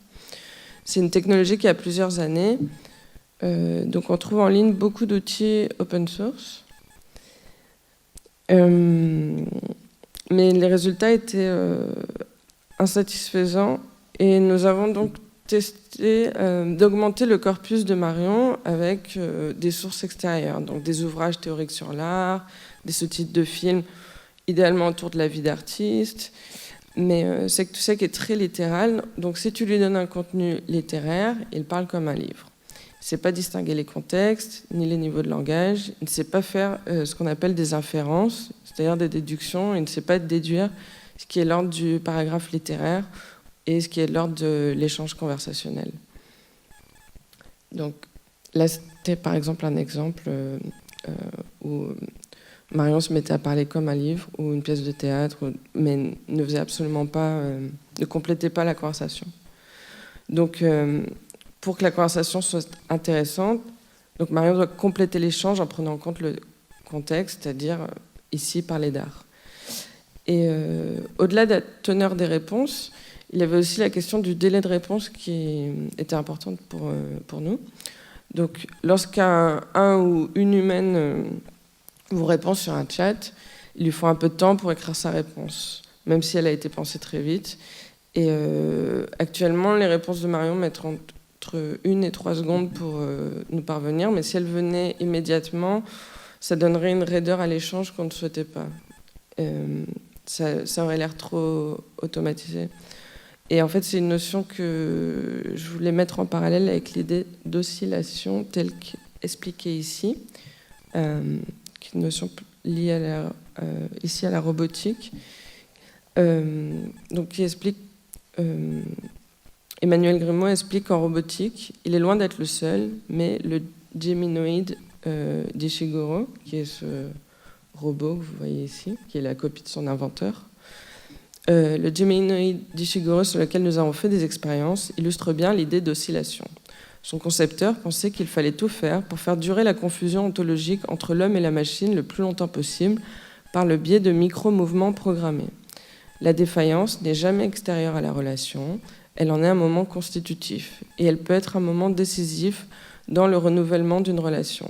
C'est une technologie qui a plusieurs années. Donc on trouve en ligne beaucoup d'outils open source. Mais les résultats étaient insatisfaisants et nous avons donc testé d'augmenter le corpus de Marion avec des sources extérieures, donc des ouvrages théoriques sur l'art, des sous-titres de films, idéalement autour de la vie d'artiste. Mais Sec2Sec est très littéral, donc si tu lui donnes un contenu littéraire, il parle comme un livre. Il ne sait pas distinguer les contextes, ni les niveaux de langage, il ne sait pas faire ce qu'on appelle des inférences, c'est-à-dire des déductions, il ne sait pas déduire ce qui est l'ordre du paragraphe littéraire et ce qui est l'ordre de l'échange conversationnel. Donc là, c'était par exemple un exemple où Marion se mettait à parler comme un livre ou une pièce de théâtre, mais ne faisait absolument pas, ne complétait pas la conversation. Donc, pour que la conversation soit intéressante, donc Marion doit compléter l'échange en prenant en compte le contexte, c'est-à-dire ici parler d'art. Et au-delà de la teneur des réponses, il y avait aussi la question du délai de réponse qui était importante pour nous. Donc, lorsqu'un ou une humaine vous répond sur un chat, il lui faut un peu de temps pour écrire sa réponse, même si elle a été pensée très vite. Et actuellement, les réponses de Marion mettent entre 1 et 3 secondes pour nous parvenir, mais si elle venait immédiatement, ça donnerait une raideur à l'échange qu'on ne souhaitait pas. Ça aurait l'air trop automatisé. Et en fait, c'est une notion que je voulais mettre en parallèle avec l'idée d'oscillation telle qu'expliquée ici, qui est une notion liée ici à la robotique, donc qui explique... Emmanuel Grimaud explique qu'en robotique, il est loin d'être le seul, mais le Geminoid d'Ishiguro, qui est ce robot que vous voyez ici, qui est la copie de son inventeur, le Geminoid d'Ishiguro, sur lequel nous avons fait des expériences, illustre bien l'idée d'oscillation. Son concepteur pensait qu'il fallait tout faire pour faire durer la confusion ontologique entre l'homme et la machine le plus longtemps possible par le biais de micro-mouvements programmés. La défaillance n'est jamais extérieure à la relation, elle en est un moment constitutif et elle peut être un moment décisif dans le renouvellement d'une relation.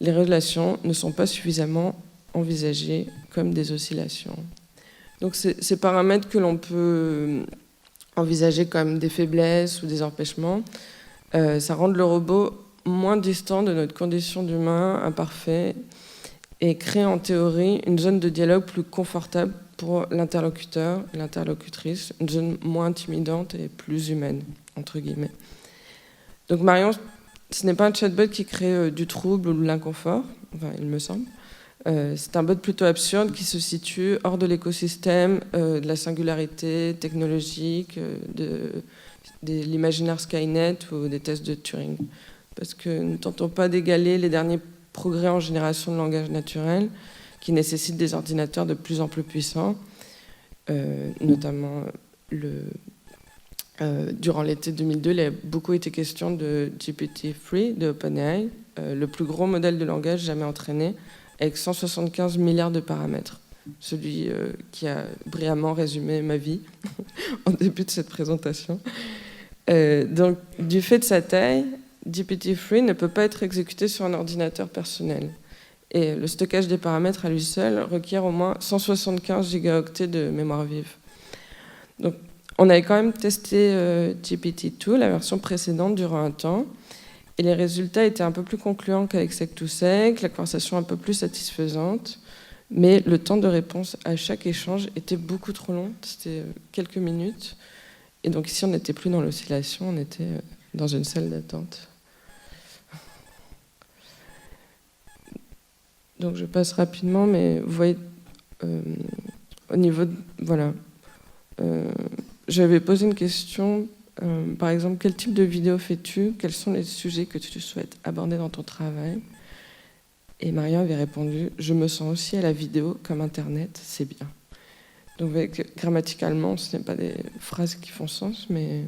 Les relations ne sont pas suffisamment envisagées comme des oscillations. Donc ces paramètres que l'on peut envisager comme des faiblesses ou des empêchements, ça rend le robot moins distant de notre condition d'humain imparfait et crée en théorie une zone de dialogue plus confortable pour l'interlocuteur et l'interlocutrice, une zone moins intimidante et plus humaine, entre guillemets. Donc Marion, ce n'est pas un chatbot qui crée du trouble ou de l'inconfort, enfin, il me semble. C'est un bot plutôt absurde qui se situe hors de l'écosystème de la singularité technologique, de l'imaginaire Skynet ou des tests de Turing. Parce que nous ne tentons pas d'égaler les derniers progrès en génération de langage naturel qui nécessitent des ordinateurs de plus en plus puissants, notamment durant l'été 2002, il a beaucoup été question de GPT-3 de OpenAI, le plus gros modèle de langage jamais entraîné, avec 175 milliards de paramètres. Celui qui a brillamment résumé ma vie en début de cette présentation. Donc, du fait de sa taille, GPT-3 ne peut pas être exécuté sur un ordinateur personnel. Et le stockage des paramètres à lui seul requiert au moins 175 gigaoctets de mémoire vive. Donc, on avait quand même testé GPT-2, la version précédente, durant un temps. Et les résultats étaient un peu plus concluants qu'avec Sec2Sec, la conversation un peu plus satisfaisante. Mais le temps de réponse à chaque échange était beaucoup trop long, c'était quelques minutes. Et donc ici, on n'était plus dans l'oscillation, on était dans une salle d'attente. Donc je passe rapidement, mais vous voyez, au niveau de... Voilà. J'avais posé une question, par exemple, quel type de vidéo fais-tu? Quels sont les sujets que tu souhaites aborder dans ton travail? Et Marion avait répondu, je me sens aussi à la vidéo comme Internet, c'est bien. Donc grammaticalement, ce n'est pas des phrases qui font sens, mais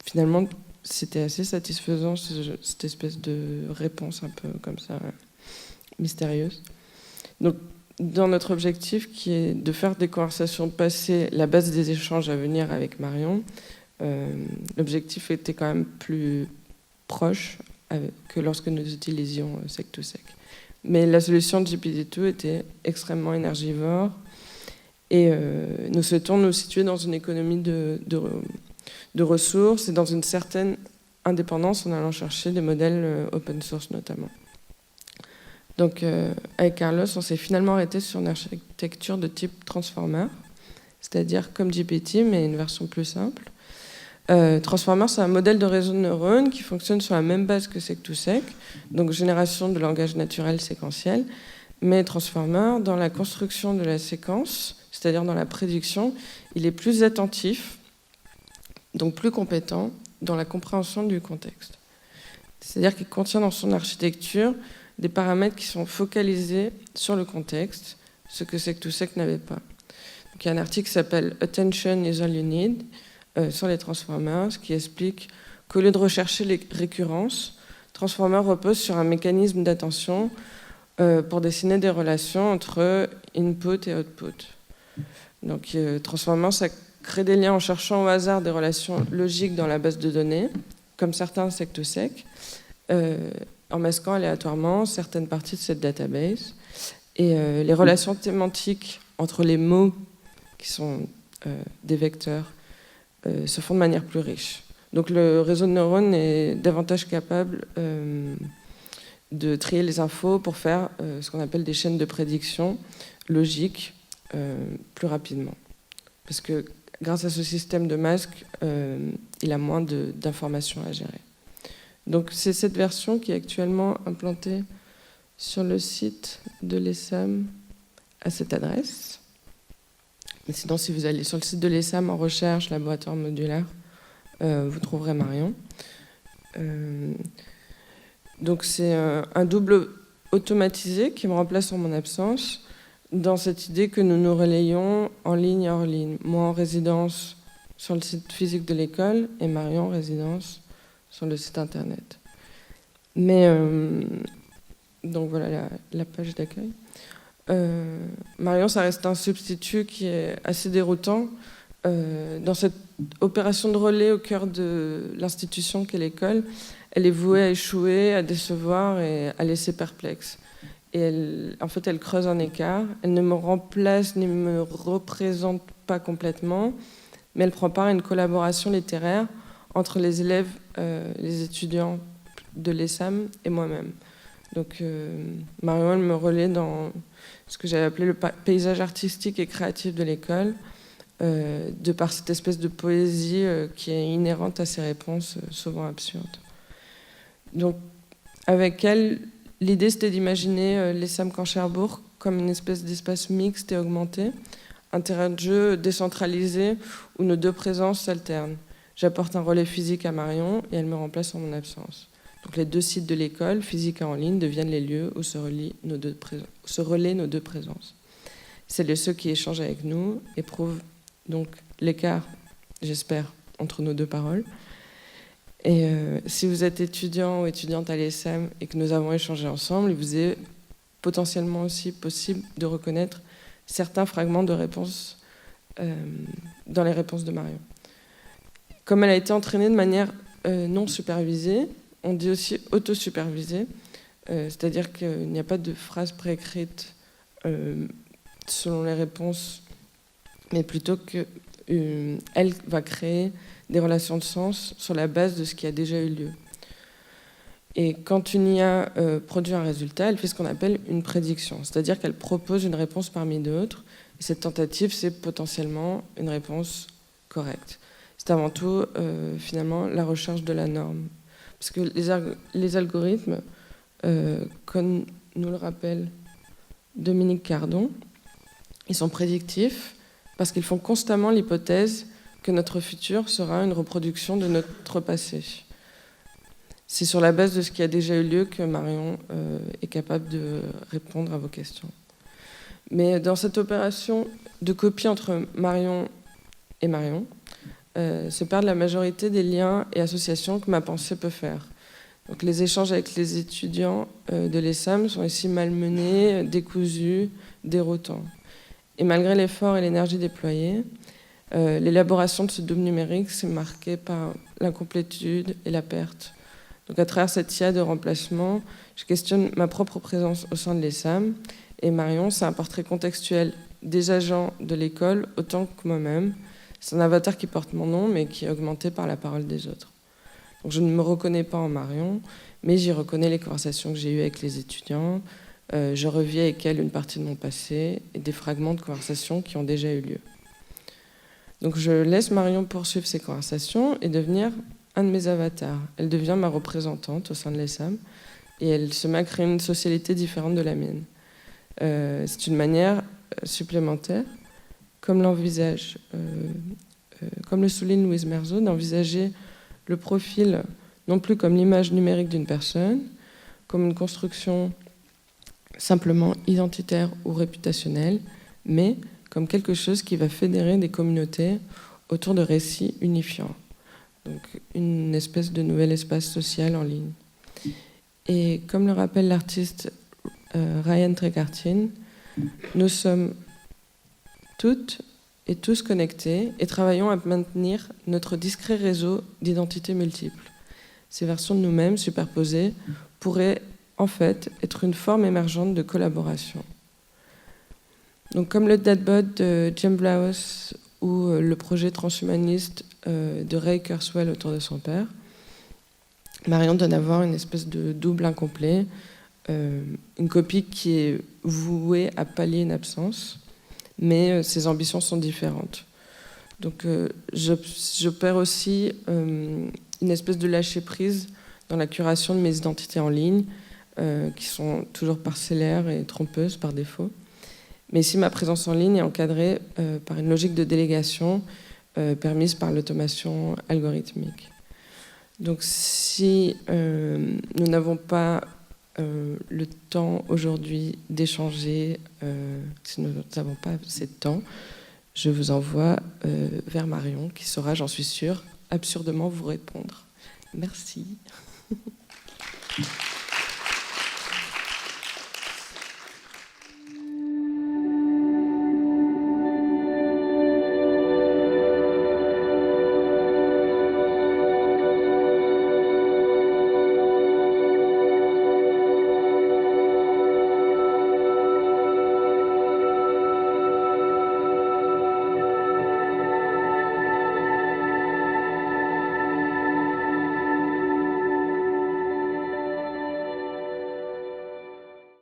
finalement, c'était assez satisfaisant, cette espèce de réponse un peu comme ça, mystérieuse. Donc, dans notre objectif, qui est de faire des conversations passées la base des échanges à venir avec Marion, l'objectif était quand même plus proche que lorsque nous utilisions Sec2Sec. Mais la solution de GPT-2 était extrêmement énergivore et nous souhaitons nous situer dans une économie de ressources et dans une certaine indépendance en allant chercher des modèles open source notamment. Donc avec Carlos, on s'est finalement arrêté sur une architecture de type transformer, c'est-à-dire comme GPT mais une version plus simple. Transformer, c'est un modèle de réseau de neurones qui fonctionne sur la même base que Sec2Sec, donc génération de langage naturel séquentiel, mais Transformer, dans la construction de la séquence, c'est-à-dire dans la prédiction, il est plus attentif, donc plus compétent dans la compréhension du contexte. C'est-à-dire qu'il contient dans son architecture des paramètres qui sont focalisés sur le contexte, ce que Sec2Sec n'avait pas. Donc, il y a un article qui s'appelle « Attention is all you need », sur les transformers, qui explique qu'au lieu de rechercher les récurrences, Transformer repose sur un mécanisme d'attention pour dessiner des relations entre input et output. Donc Transformer, ça crée des liens en cherchant au hasard des relations logiques dans la base de données, comme certains Sec2Sec, en masquant aléatoirement certaines parties de cette database. Et les relations sémantiques entre les mots, qui sont des vecteurs, se font de manière plus riche. Donc le réseau de neurones est davantage capable de trier les infos pour faire ce qu'on appelle des chaînes de prédiction logiques plus rapidement. Parce que grâce à ce système de masque, il a moins d'informations à gérer. Donc c'est cette version qui est actuellement implantée sur le site de l'ESAM à cette adresse. Mais sinon, si vous allez sur le site de l'ESAM en recherche, laboratoire modulaire, vous trouverez Marion. Donc c'est un double automatisé qui me remplace en mon absence, dans cette idée que nous nous relayons en ligne et hors ligne. Moi en résidence sur le site physique de l'école et Marion en résidence sur le site internet. Mais donc voilà la page d'accueil. Marion, ça reste un substitut qui est assez déroutant. Dans cette opération de relais au cœur de l'institution qu'est l'école, elle est vouée à échouer, à décevoir et à laisser perplexe. Et elle creuse un écart. Elle ne me remplace ni me représente pas complètement, mais elle prend part à une collaboration littéraire entre les élèves, les étudiants de l'ESAM et moi-même. Donc Marion, elle me relaie dans ce que j'avais appelé le paysage artistique et créatif de l'école, de par cette espèce de poésie qui est inhérente à ses réponses souvent absurdes. Donc avec elle, l'idée, c'était d'imaginer l'ESAM Camp Cherbourg comme une espèce d'espace mixte et augmenté, un terrain de jeu décentralisé où nos deux présences s'alternent. J'apporte un relais physique à Marion et elle me remplace en mon absence. Donc les deux sites de l'école, physique et en ligne, deviennent les lieux où se relaient nos deux présences. C'est ceux qui échangent avec nous, éprouvent donc l'écart, j'espère, entre nos deux paroles. Et si vous êtes étudiant ou étudiante à l'ESAM et que nous avons échangé ensemble, il vous est potentiellement aussi possible de reconnaître certains fragments de réponses dans les réponses de Marion. Comme elle a été entraînée de manière non supervisée, on dit aussi auto-supervisée, c'est-à-dire qu'il n'y a pas de phrase préécrite selon les réponses, mais plutôt qu'elle va créer des relations de sens sur la base de ce qui a déjà eu lieu. Et quand une IA produit un résultat, elle fait ce qu'on appelle une prédiction, c'est-à-dire qu'elle propose une réponse parmi d'autres, et cette tentative, c'est potentiellement une réponse correcte. C'est avant tout, finalement, la recherche de la norme. Parce que les algorithmes, comme nous le rappelle Dominique Cardon, ils sont prédictifs parce qu'ils font constamment l'hypothèse que notre futur sera une reproduction de notre passé. C'est sur la base de ce qui a déjà eu lieu que Marion est capable de répondre à vos questions. Mais dans cette opération de copie entre Marion et Marion, se perdent la majorité des liens et associations que ma pensée peut faire. Donc les échanges avec les étudiants de l'ESAM sont ici malmenés, décousus, déroutants. Et malgré l'effort et l'énergie déployés, l'élaboration de ce double numérique s'est marquée par l'incomplétude et la perte. Donc à travers cette IA de remplacement, je questionne ma propre présence au sein de l'ESAM. Et Marion, c'est un portrait contextuel des agents de l'école autant que moi-même. C'est un avatar qui porte mon nom, mais qui est augmenté par la parole des autres. Donc je ne me reconnais pas en Marion, mais j'y reconnais les conversations que j'ai eues avec les étudiants. Je revis avec elle une partie de mon passé et des fragments de conversations qui ont déjà eu lieu. Donc je laisse Marion poursuivre ses conversations et devenir un de mes avatars. Elle devient ma représentante au sein de l'ESAM et elle se met à créer une socialité différente de la mienne. C'est une manière supplémentaire, comme l'envisage, comme le souligne Louise Merzeau, d'envisager le profil non plus comme l'image numérique d'une personne, comme une construction simplement identitaire ou réputationnelle, mais comme quelque chose qui va fédérer des communautés autour de récits unifiants. Donc une espèce de nouvel espace social en ligne. Et comme le rappelle l'artiste Ryan Trecartin, nous sommes toutes et tous connectés et travaillons à maintenir notre discret réseau d'identités multiples. Ces versions de nous-mêmes superposées pourraient en fait être une forme émergente de collaboration. Donc, comme le Deadbot de Jim Blaus ou le projet transhumaniste de Ray Kurzweil autour de son père, Marion donne à voir une espèce de double incomplet, une copie qui est vouée à pallier une absence, mais ses ambitions sont différentes. Donc j'opère aussi une espèce de lâcher-prise dans la curation de mes identités en ligne, qui sont toujours parcellaires et trompeuses par défaut. Mais ici, ma présence en ligne est encadrée par une logique de délégation permise par l'automation algorithmique. Donc si nous n'avons pas le temps aujourd'hui d'échanger, si nous n'avons pas assez de temps, je vous envoie vers Marion, qui saura, j'en suis sûre, absurdement vous répondre. Merci.